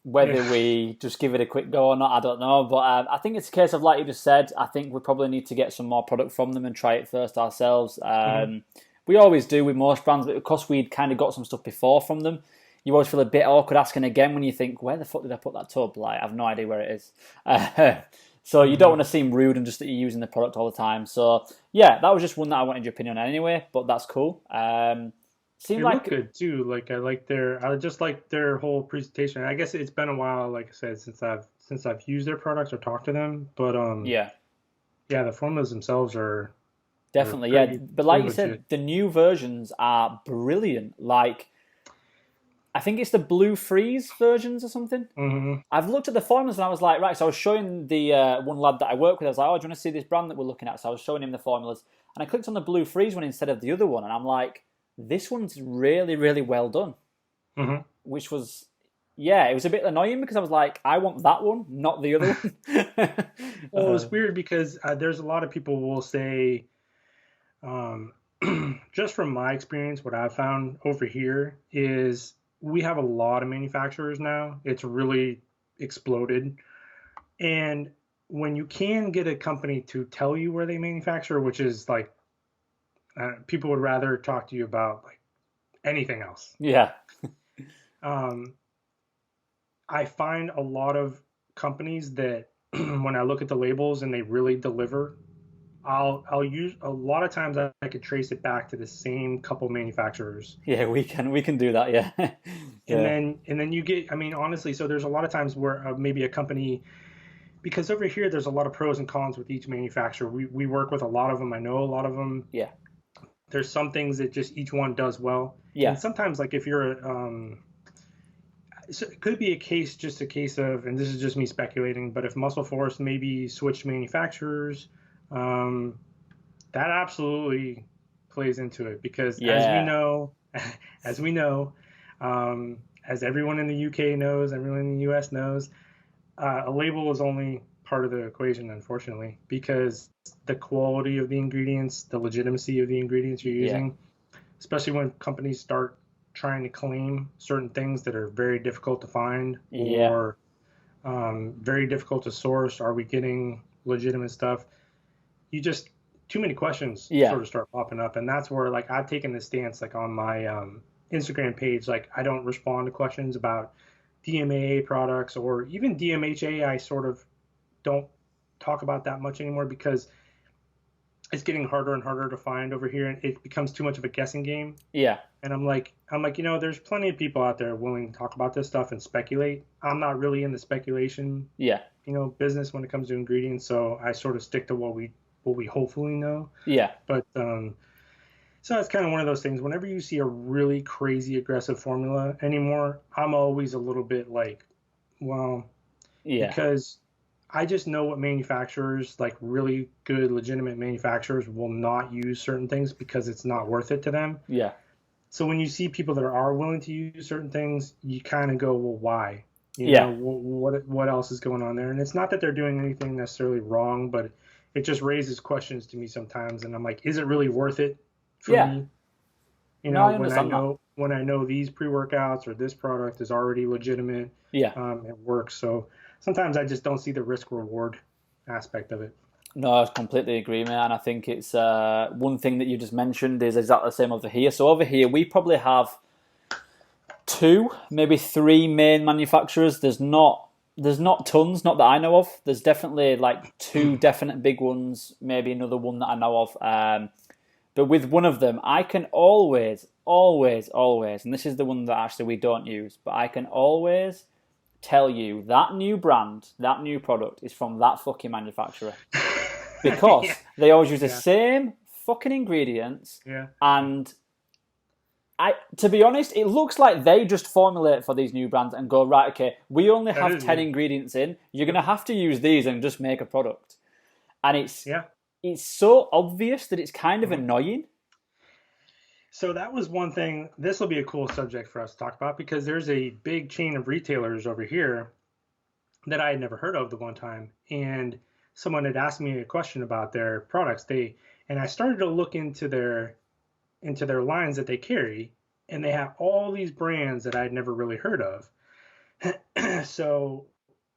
Whether Yeah. we just give it a quick go or not, I don't know. But I think it's a case of, like you just said, I think we probably need to get some more product from them and try it first ourselves. Mhm. We always do with most brands, but because we'd kind of got some stuff before from them, you always feel a bit awkward asking again when you think, where the fuck did I put that tub? Like, I have no idea where it is. So you don't Mhm. want to seem rude and just that you're using the product all the time. So yeah, that was just one that I wanted your opinion on anyway, but that's cool. Seemed They look like, good too. Like I just like their whole presentation. I guess it's been a while, like I said, since I've used their products or talked to them. But yeah, yeah, the formulas themselves are definitely, yeah. But like pretty you said, legit. the new versions are brilliant. Like, I think it's the Blue Freeze versions or something. Hmm. I've looked at the formulas and I was like, right. So I was showing the one lad that I work with. I was like, oh, do you want to see this brand that we're looking at? So I was showing him the formulas, and I clicked on the Blue Freeze one instead of the other one, and I'm like, this one's really, really well done. Hmm. Which was, yeah, it was a bit annoying because I was like, I want that one, not the other one. Well, it's weird because there's a lot of people will say, um, just from my experience, what I've found over here is we have a lot of manufacturers now. It's really exploded. And when you can get a company to tell you where they manufacture, which is like people would rather talk to you about like anything else. Yeah, Um, I find a lot of companies that when I look at the labels and they really deliver, I'll use a lot of times I could trace it back to the same couple manufacturers. yeah, we can do that. Yeah, And yeah, then you get, I mean, honestly, so there's a lot of times where maybe a company, because over here there's a lot of pros and cons with each manufacturer. We work with a lot of them. I know a lot of them. yeah, There's some things that just each one does well. And yeah, sometimes like if you're so it could be just a case of, and this is just me speculating, but if Muscle Force maybe switched manufacturers, um, that absolutely plays into it because as we yeah, know, as we know, as everyone in the UK knows, everyone in the US knows, a label is only part of the equation, unfortunately, because the quality of the ingredients, the legitimacy of the ingredients you're yeah, using, especially when companies start trying to claim certain things that are very difficult to find yeah, or Very difficult to source. Are we getting legitimate stuff? You just too many questions Yeah. sort of start popping up, and that's where like I've taken the stance like on my Instagram page, like I don't respond to questions about DMAA products or even DMHA. I sort of don't talk about that much anymore because it's getting harder and harder to find over here, and it becomes too much of a guessing game. Yeah. And I'm like, there's plenty of people out there willing to talk about this stuff and speculate. I'm not really in the speculation, Yeah. business when it comes to ingredients, so I sort of stick to what we hopefully know. Yeah. But so it's kind of one of those things. Whenever you see a really crazy aggressive formula anymore, I'm always a little bit like, well, Yeah. because I just know what manufacturers, like really good, legitimate manufacturers, will not use certain things because it's not worth it to them. Yeah. So when you see people that are willing to use certain things, you kind of go, well, why? Yeah. What else is going on there? And it's not that they're doing anything necessarily wrong, but it just raises questions to me sometimes. And I'm like, is it really worth it for Yeah. me? No, I When understand that. when I know these pre-workouts or this product is already legitimate, Yeah. it works. So sometimes I just don't see the risk reward aspect of it. No, I completely agree, mate. And I think it's one thing that you just mentioned is exactly the same over here. So over here, we probably have 2, maybe 3 main manufacturers. There's not tons, not that I know of. There's definitely like 2 definite big ones, maybe another one that I know of. But with one of them, I can always, and this is the one that actually we don't use, but I can always tell you that new brand, that new product is from that fucking manufacturer. Because Yeah. they always use the Yeah. same fucking ingredients. Yeah. And to be honest, it looks like they just formulate for these new brands and go, right, okay, we only have 10 ingredients in. You're going to have to use these and just make a product. And it's so obvious that it's kind of annoying. So that was one thing. This will be a cool subject for us to talk about because there's a big chain of retailers over here that I had never heard of the one time. And someone had asked me a question about their products. And I started to look into their lines that they carry, and they have all these brands that I'd never really heard of. So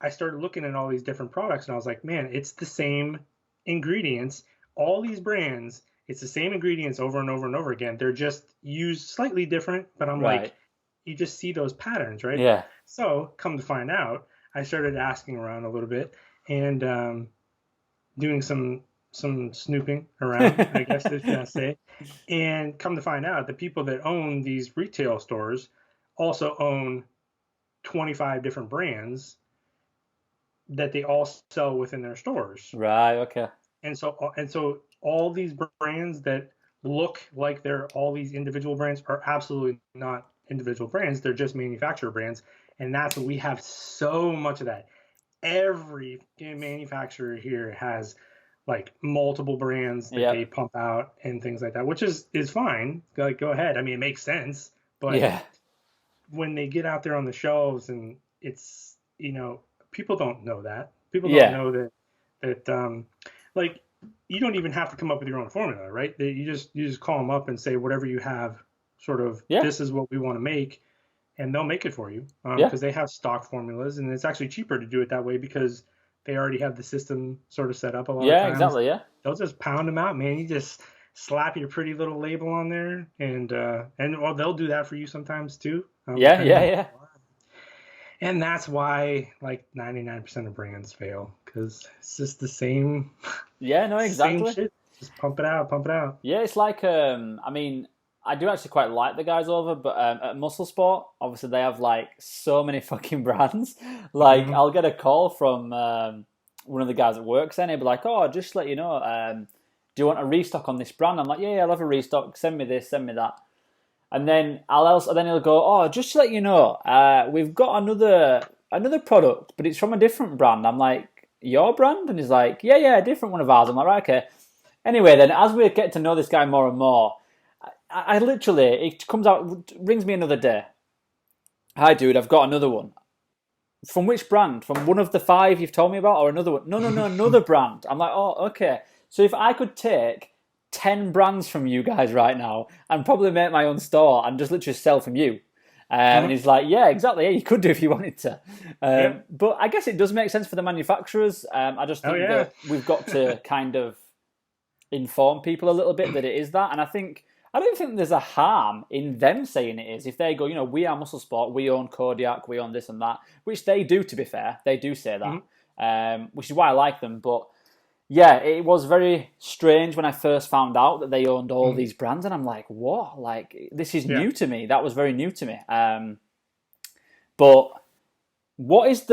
I started looking at all these different products, and I was like, man, it's the same ingredients, all these brands, it's the same ingredients over and over and over again. They're just used slightly different, but I'm Right. like, you just see those patterns, right? Yeah. So come to find out, I started asking around a little bit and doing some snooping around, I guess I should say. And come to find out, the people that own these retail stores also own 25 different brands that they all sell within their stores. Right, okay. And so all these brands that look like they're all these individual brands are absolutely not individual brands. They're just manufacturer brands. And that's what we have so much of that. Every manufacturer here has like multiple brands that they pump out and things like that, which is fine. Like, go ahead. I mean, it makes sense. But when they get out there on the shelves and it's, people don't know that. People don't know that like, you don't even have to come up with your own formula, right? You just call them up and say whatever you have, sort of, this is what we want to make, and they'll make it for you because they have stock formulas, and it's actually cheaper to do it that way because they already have the system sort of set up a lot of times. Exactly, They'll just pound them out, man. You just slap your pretty little label on there, and well, they'll do that for you sometimes too. Yeah. And that's why like 99% of brands fail because it's just the same. Yeah, no, exactly. Same shit. Just pump it out. Yeah, it's like I mean, I do actually quite like the guys over, but at Muscle Sport, obviously they have like so many fucking brands. Like I'll get a call from one of the guys that works there, and he'll be like, "Oh, just to let you know, do you want a restock on this brand?" I'm like, "Yeah, I'll have a restock. Send me this, send me that." And then he'll go, "Oh, just to let you know, we've got another product, but it's from a different brand." I'm like, "Your brand?" And he's like, "Yeah, a different one of ours." I'm like, "Right, okay." Anyway, then as we get to know this guy more and more, I literally, it comes out, rings me another day. "Hi, dude, I've got another one." "From which brand? From one of the 5 you've told me about, or another one?" No, another brand. I'm like, "Oh, okay." So if I could take 10 brands from you guys right now and probably make my own store and just literally sell from you, And he's like, yeah, exactly. Yeah, you could do if you wanted to. Yeah. But I guess it does make sense for the manufacturers. I just Oh think yeah. that we've got to kind of inform people a little bit that it is that. And I don't think there's a harm in them saying it is. If they go, we are Muscle Sport, we own Kodiak, we own this and that, which they do, to be fair. They do say that, which is why I like them. But yeah, it was very strange when I first found out that they owned all these brands, and I'm like, what? Like, this is new to me. That was very new to me. But what is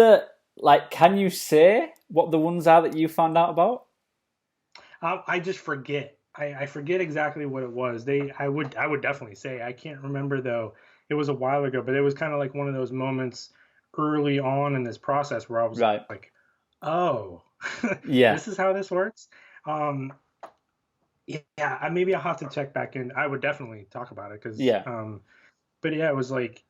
can you say what the ones are that you found out about? I just forget. I forget exactly what it was. I would definitely say. I can't remember though. It was a while ago, but it was kind of like one of those moments early on in this process where I was Right. like, oh, Yeah. this is how this works. Yeah, maybe I'll have to check back in. I would definitely talk about it because, Yeah. but yeah, it was like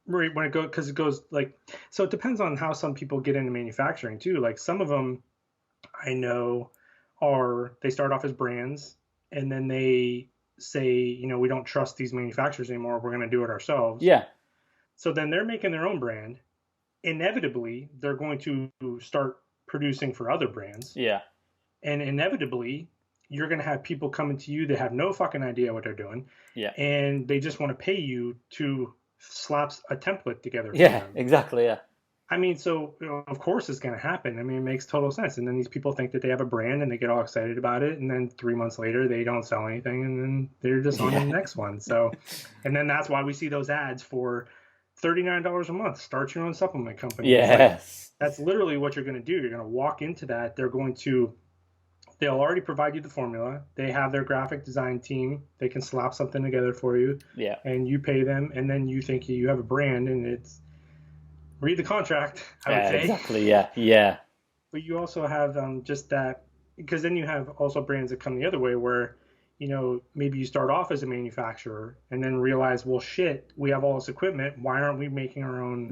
right when it goes because it goes like so. It depends on how some people get into manufacturing too. Like some of them I know they start off as brands and then they say, we don't trust these manufacturers anymore. We're going to do it ourselves. Yeah. So then they're making their own brand. Inevitably, they're going to start producing for other brands. Yeah. And inevitably, you're going to have people coming to you that have no fucking idea what they're doing. Yeah. And they just want to pay you to slap a template together for Yeah, them. exactly. Yeah. I mean, so of course it's going to happen. I mean, it makes total sense. And then these people think that they have a brand and they get all excited about it. And then 3 months later, they don't sell anything. And then they're just on the next one. So, and then that's why we see those ads for $39 a month. Start your own supplement company. Yes. That's literally what you're going to do. You're going to walk into that. They'll already provide you the formula. They have their graphic design team. They can slap something together for you. Yeah. And you pay them. And then you think you have a brand and read the contract, I would say. Exactly, yeah, yeah. But you also have just that, because then you have also brands that come the other way where, maybe you start off as a manufacturer and then realize, well, shit, we have all this equipment. Why aren't we making our own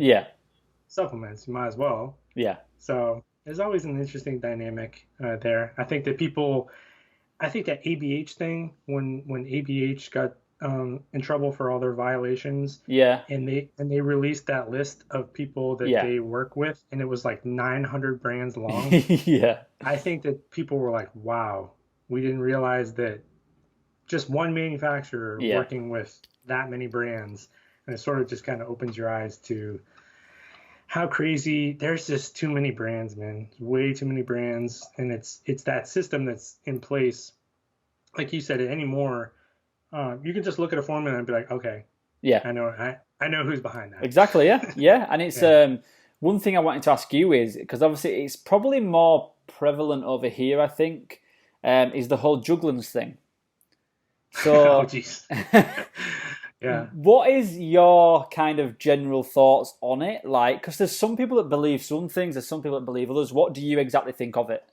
supplements? You might as well. Yeah. So there's always an interesting dynamic there. I think that ABH thing, when ABH got in trouble for all their violations. Yeah. And they released that list of people that they work with, and it was like 900 brands long. Yeah. I think that people were like, wow, we didn't realize that just one manufacturer working with that many brands. And it sort of just kind of opens your eyes to how crazy. There's just too many brands, man. Way too many brands. And it's that system that's in place. Like you said, anymore. You can just look at a formula and be like, okay, yeah, I know who's behind that. Exactly, yeah, yeah. And it's one thing I wanted to ask you is, because obviously it's probably more prevalent over here, I think, is the whole Juglans thing. So, oh jeez. Yeah. What is your kind of general thoughts on it? Like, because there's some people that believe some things, there's some people that believe others. What do you exactly think of it?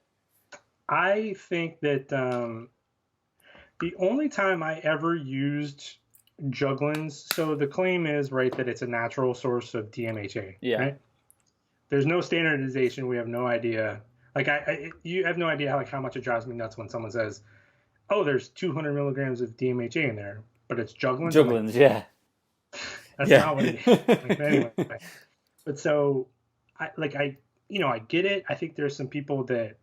I think that the only time I ever used Juglans, so the claim is, right, that it's a natural source of DMHA. Yeah. Right? There's no standardization. We have no idea. Like, you have no idea how much it drives me nuts when someone says, oh, there's 200 milligrams of DMHA in there, but it's Juglans. Juglans, yeah. That's not what it is. Like, anyway. But so, I get it. I think there's some people that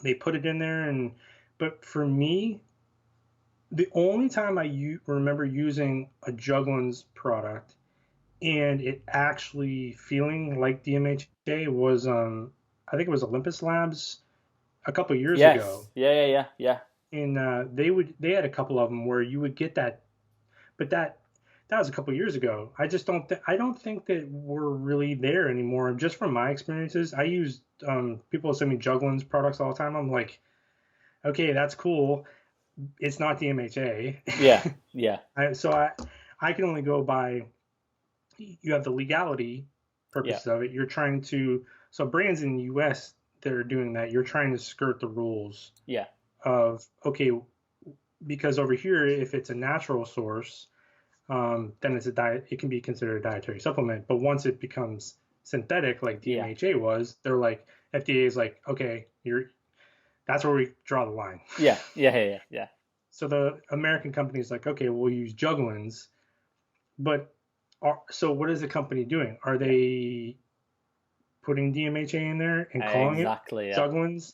they put it in there, but for me, the only time I remember using a Juglans product and it actually feeling like DMHA was, I think it was Olympus Labs a couple of years ago. Yeah. And they had a couple of them where you would get that, but that was a couple of years ago. I just don't think that we're really there anymore. Just from my experiences, I use people send me Juglans products all the time. I'm like, okay, that's cool. It's not DMHA. Yeah. So I can only go by, you have the legality purpose of it. You're trying to, so brands in the US that are doing that, you're trying to skirt the rules. Yeah. Of, okay, because over here, if it's a natural source, then it can be considered a dietary supplement. But once it becomes synthetic, like DMHA was, they're like, FDA is like, okay, that's where we draw the line. Yeah. So the American company is like, okay, we'll use Juglans, but So what is the company doing? Are they putting DMHA in there and calling it Exactly. Yeah. Juglans?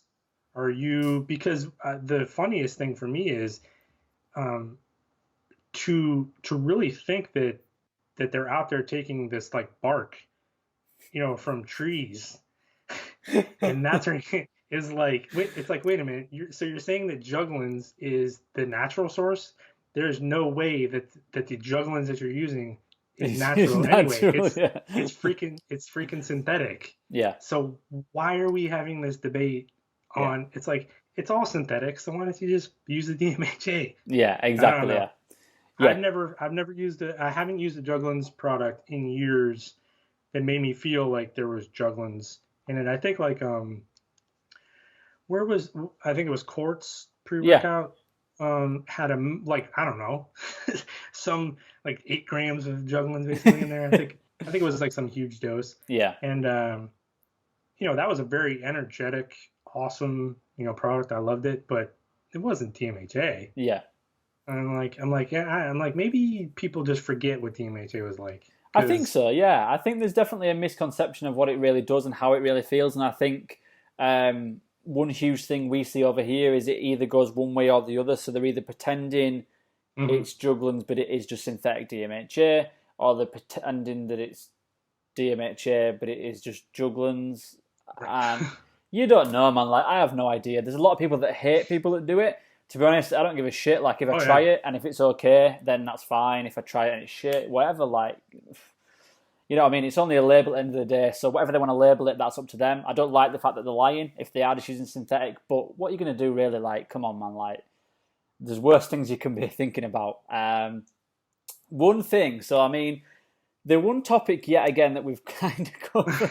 Are you, because the funniest thing for me is um, to really think that they're out there taking this like bark, from trees, and that's is like, wait, it's like, wait a minute, you're saying that Juglans is the natural source? There's no way that the Juglans that you're using is It's natural anyway. natural. Yeah. It's freaking synthetic. Yeah. So why are we having this debate Yeah. on? It's like it's all synthetic. So why don't you just use the DMHA? Yeah. I don't Exactly. know. Yeah. Yeah. I've never used it. I haven't used a Juglans product in years that made me feel like there was Juglans in it. I think like I think it was Quartz Yeah. pre-workout had like, I don't know, some like 8 grams of Juglans basically in there. I think it was like some huge dose. Yeah. And that was a very energetic, awesome, product. I loved it, but it wasn't DMHA. Yeah. I'm like, maybe people just forget what DMHA was like. I think so. Yeah. I think there's definitely a misconception of what it really does and how it really feels, and I think one huge thing we see over here is it either goes one way or the other. So they're either pretending it's Juglans, but it is just synthetic DMHA, or they're pretending that it's DMHA, but it is just Juglans. And you don't know, man. Like, I have no idea. There's a lot of people that hate people that do it. To be honest, I don't give a shit. Like, if I try it and if it's okay, then that's fine. If I try it and it's shit, whatever, like, you know what I mean? It's only a label at the end of the day, so whatever they want to label it, that's up to them. I don't like the fact that they're lying if they are just using synthetic, but what are you going to do, really? Like, come on, man. Like, there's worse things you can be thinking about. One thing, so I mean, the one topic yet again that we've kind of covered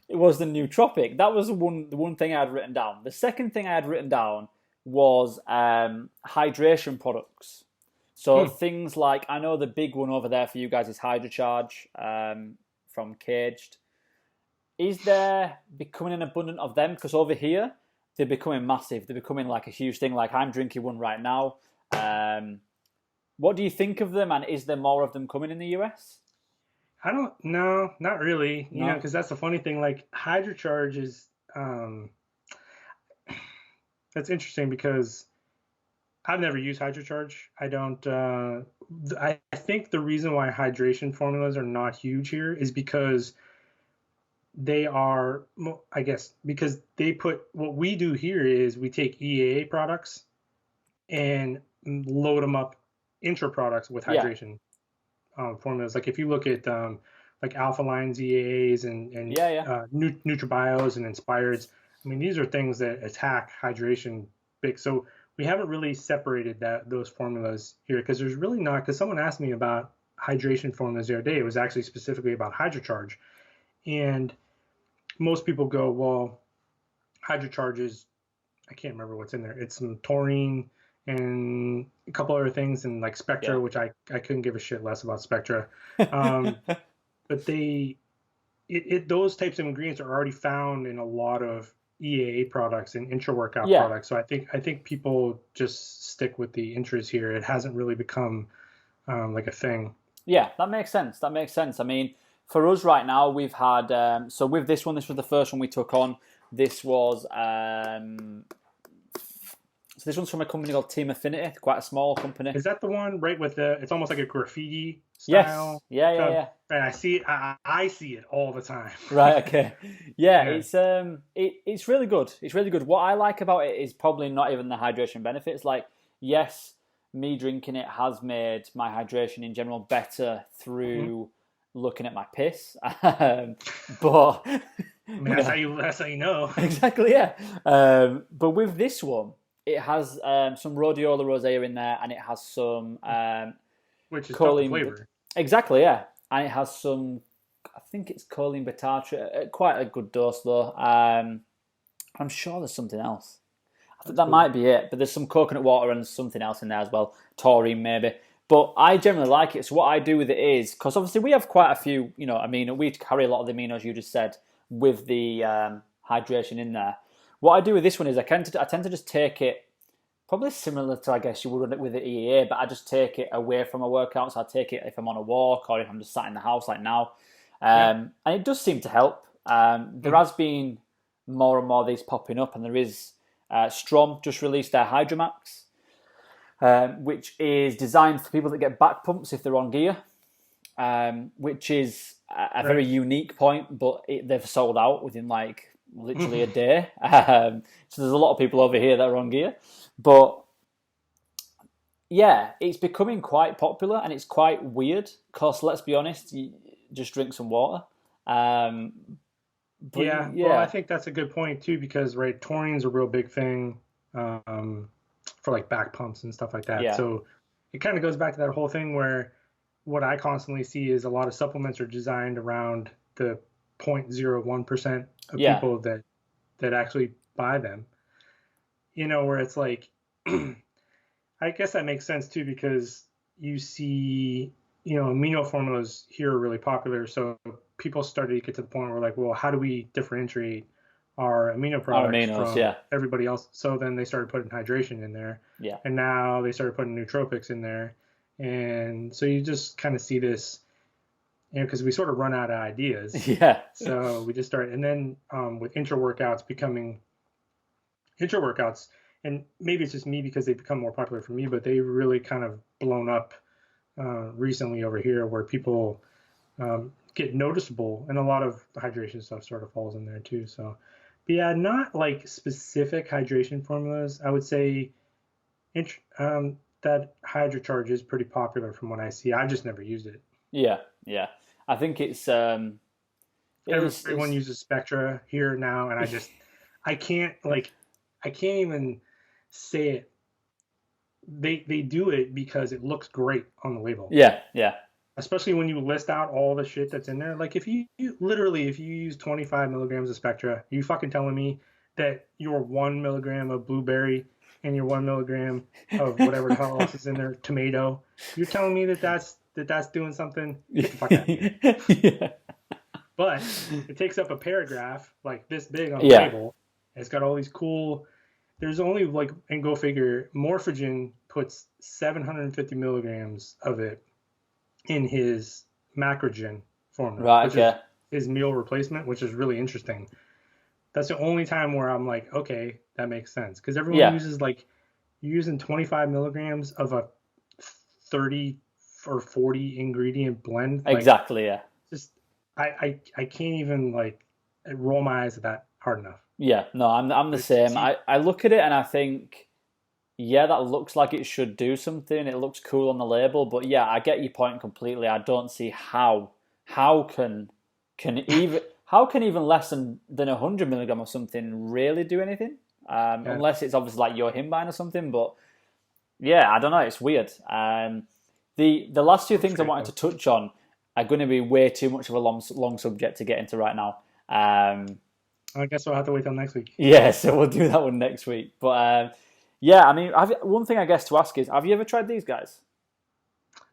it was the nootropic. That was the one thing I had written down. The second thing I had written down was hydration products. So things like, I know the big one over there for you guys is HydroCharge from Caged. Is there becoming an abundance of them? Because over here, they're becoming massive. They're becoming like a huge thing. Like, I'm drinking one right now. What do you think of them? And is there more of them coming in the US? I don't know, not really. No? Because that's the funny thing. Like, HydroCharge is that's interesting because I've never used HydroCharge. I don't. I think the reason why hydration formulas are not huge here is because they are, I guess, because they put, what we do here is we take EAA products and load them up intra products with hydration formulas. Like, if you look at like Alpha Line's EAAs and Nutribios and Inspireds, I mean, these are things that attack hydration big. So we haven't really separated those formulas here because there's really not, because someone asked me about hydration formulas the other day. It was actually specifically about HydroCharge. And most people go, well, HydroCharge is, I can't remember what's in there. It's some taurine and a couple other things, and like Spectra, which I couldn't give a shit less about Spectra. But those types of ingredients are already found in a lot of EAA products and intra-workout products. So I think people just stick with the intras here. It hasn't really become like a thing. Yeah, that makes sense. That makes sense. I mean, for us right now, we've had, so with this one, this was the first one we took on. This was, so this one's from a company called Team Affinity, quite a small company. Is that the one, right, with it's almost like a graffiti style? Yes. Yeah. And I see it all the time. Right, okay. Yeah. It's really good. It's really good. What I like about it is probably not even the hydration benefits. Like, yes, me drinking it has made my hydration in general better through looking at my piss. But I mean, that's how you know. Exactly, yeah. But with this one, it has some rhodiola rosea in there, and it has some which is choline flavor. Exactly, yeah. And it has some, I think it's choline bitartrate, quite a good dose though. I'm sure there's something else. I think that might be it, but there's some coconut water and something else in there as well, taurine maybe. But I generally like it. So what I do with it is, because obviously we have quite a few, we carry a lot of the aminos you just said with the hydration in there. What I do with this one is I tend to just take it probably similar to, I guess, you would with the EAA, but I just take it away from my workouts. So I take it if I'm on a walk or if I'm just sat in the house like now. Yeah. And it does seem to help. There has been more and more of these popping up, and there is Strom just released their Hydromax, which is designed for people that get back pumps if they're on gear, which is a very unique point, but they've sold out within like literally a day. So there's a lot of people over here that are on gear. But yeah, it's becoming quite popular and it's quite weird because, let's be honest, you just drink some water. Well, I think that's a good point too, because right, taurine's a real big thing for like back pumps and stuff like that. Yeah. So it kind of goes back to that whole thing where what I constantly see is a lot of supplements are designed around the 0.01% of people that actually buy them. Where it's like, I guess that makes sense too, because you see, amino formulas here are really popular. So people started to get to the point where like, well, how do we differentiate our amino products from everybody else? So then they started putting hydration in there. Yeah. And now they started putting nootropics in there. And so you just kind of see this, because we sort of run out of ideas. Yeah. So we just start, and then with intra-workouts, and maybe it's just me because they've become more popular for me, but they really kind of blown up recently over here where people get noticeable, and a lot of the hydration stuff sort of falls in there too. So, but yeah, not like specific hydration formulas. I would say that HydroCharge is pretty popular from what I see. I just never used it. Yeah. I think it's everyone uses Spectra here now, and I can't even say it. They do it because it looks great on the label. Yeah. Especially when you list out all the shit that's in there. Like if you use 25 milligrams of Spectra, you fucking telling me that your 1 milligram of blueberry and your 1 milligram of whatever the hell else is in there, tomato, you're telling me that's doing something? Get the fuck out of here. Yeah. But it takes up a paragraph like this big on the label. It's got all these cool. There's only like, and go figure, Morphogen puts 750 milligrams of it in his Macrogen formula, right? Which is his meal replacement, which is really interesting. That's the only time where I'm like, okay, that makes sense, because everyone uses like, you're using 25 milligrams of a 30 or 40 ingredient blend. Exactly. Like, just I can't even like roll my eyes at that hard enough. Yeah, no, I'm the same. I look at it and I think, yeah, that looks like it should do something. It looks cool on the label, but yeah, I get your point completely. I don't see how can even less than 100 milligram of something really do anything, unless it's obviously like your Himbine or something. But yeah, I don't know. It's weird. The last two things I wanted to touch on are going to be way too much of a long subject to get into right now. I guess we'll have to wait till next week. Yeah, so we'll do that one next week. But yeah, I mean, one thing I guess to ask is, have you ever tried these guys?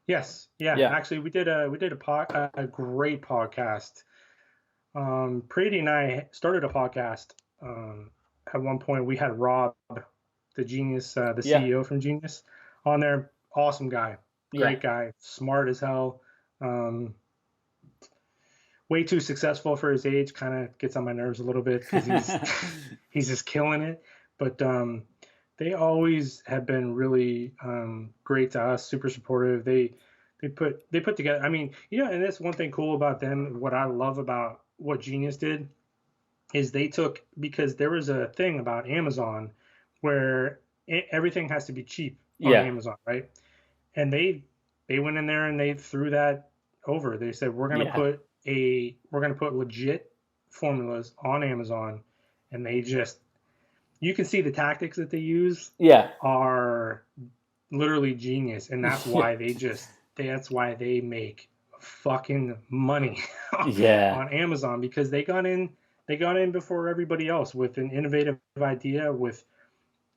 Yes. Yeah. Actually, we did a great podcast. Prady and I started a podcast. At one point, we had Rob, the Genius, the CEO from Genius, on there. Awesome guy, great guy, smart as hell. Way too successful for his age. Kind of gets on my nerves a little bit because he's just killing it. But they always have been really great to us, super supportive. They put together. I mean, and that's one thing cool about them. What I love about what Genius did is they took, because there was a thing about Amazon where everything has to be cheap on Amazon, right? And they went in there and they threw that over. They said, we're gonna put legit formulas on Amazon, and you can see the tactics that they use are literally genius, and that's why that's why they make fucking money on Amazon, because they got in before everybody else with an innovative idea, with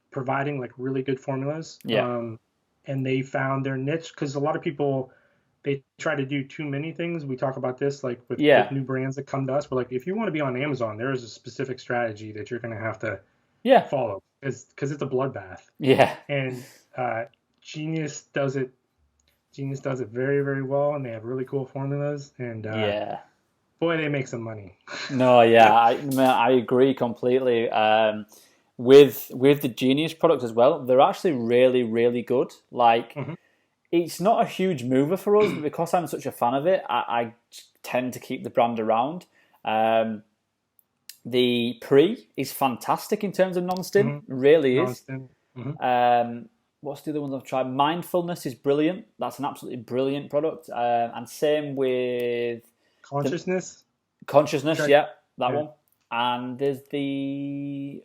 providing like really good formulas. And they found their niche, because a lot of people, they try to do too many things. We talk about this like with new brands that come to us. We're like, if you want to be on Amazon, there is a specific strategy that you're going to have to follow. because it's a bloodbath. Yeah. And Genius does it. Genius does it very, very well, and they have really cool formulas. And Yeah. boy, they make some money. No, yeah, I agree completely. With the Genius products as well, they're actually really, really good. Like, Mhm. it's not a huge mover for us, but because I'm such a fan of it, I tend to keep the brand around. The Pre is fantastic in terms of non-stim, really is. Nonsense. Mhm. What's the other ones I've tried? Mindfulness is brilliant. That's an absolutely brilliant product. And same with the Consciousness. Consciousness, Check. yeah, that Yeah. one. And there's they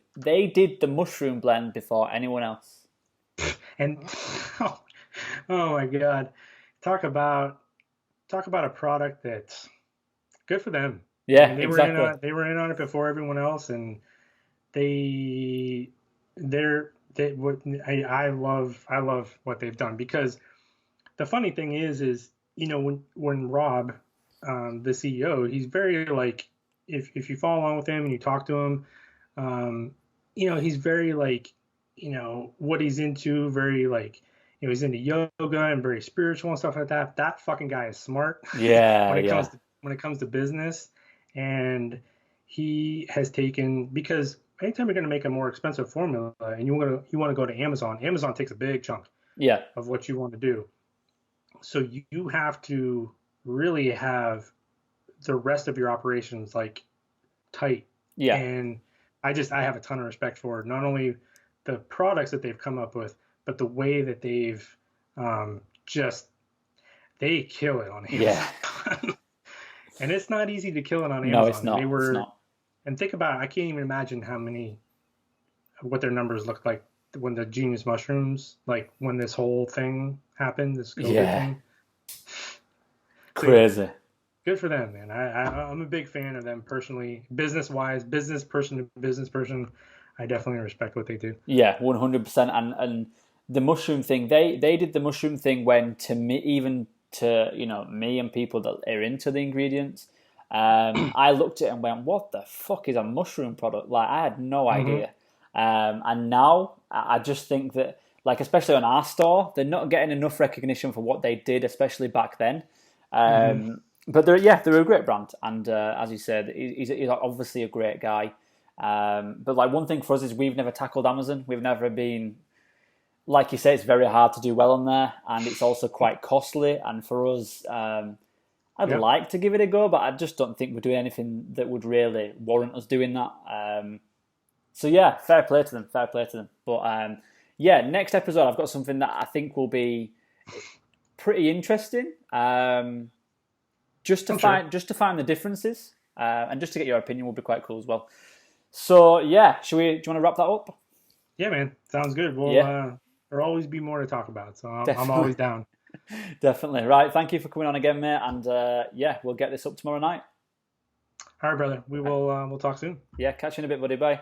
did the mushroom blend before anyone else. And oh, oh my God, talk about a product that's good for them. I Yeah, mean, exactly. they were in on it before everyone else, and they they what I love what they've done, because the funny thing is when Rob, the CEO, he's very like, if you follow along with him and you talk to him, um, he's very like, what he's into, very like, he's into yoga and very spiritual and stuff like that. That fucking guy is smart Yeah, when it comes yeah, to business, and he has taken, because anytime you're going to make a more expensive formula and you want to go to Amazon, Amazon takes a big chunk yeah, of what you want to do. So you have to really have the rest of your operations like tight. yeah, And I have a ton of respect for not only the products that they've come up with, but the way that they've just they kill it on yeah. Amazon. And it's not easy to kill it on No, it's Amazon. not. It's not. And think about it, I can't even imagine what their numbers looked like when the Genius mushrooms, like when this whole thing happened, this COVID Yeah, thing. So yeah, crazy. good for them, man. I'm a big fan of them personally, business wise, business person to business person. I definitely respect what they do. Yeah, 100%. And the mushroom thing, they did the mushroom thing when, to me, even to me and people that are into the ingredients, I looked at it and went, "What the fuck is a mushroom product?" Like, I had no Hmm. idea. And now I just think that, like, especially on our store, they're not getting enough recognition for what they did, especially back then. Hmm. But they're a great brand, and as you said, he's obviously a great guy. But like, one thing for us is we've never tackled Amazon. We've never been, like you say, it's very hard to do well on there, and it's also quite costly. And for us, I'd Yep. like to give it a go, but I just don't think we're doing anything that would really warrant us doing that. So yeah, fair play to them, fair play to them. But yeah, next episode I've got something that I think will be pretty interesting. I'm sure. Just to find the differences, and just to get your opinion will be quite cool as well. So yeah, do you want to wrap that up? Yeah, man. Sounds good. Well, Yeah, there'll always be more to talk about, so I'm definitely, always down. definitely. Right, thank you for coming on again, mate. And yeah, we'll get this up tomorrow night. All right, brother. We'll talk soon. Yeah, catch you in a bit, buddy. Bye.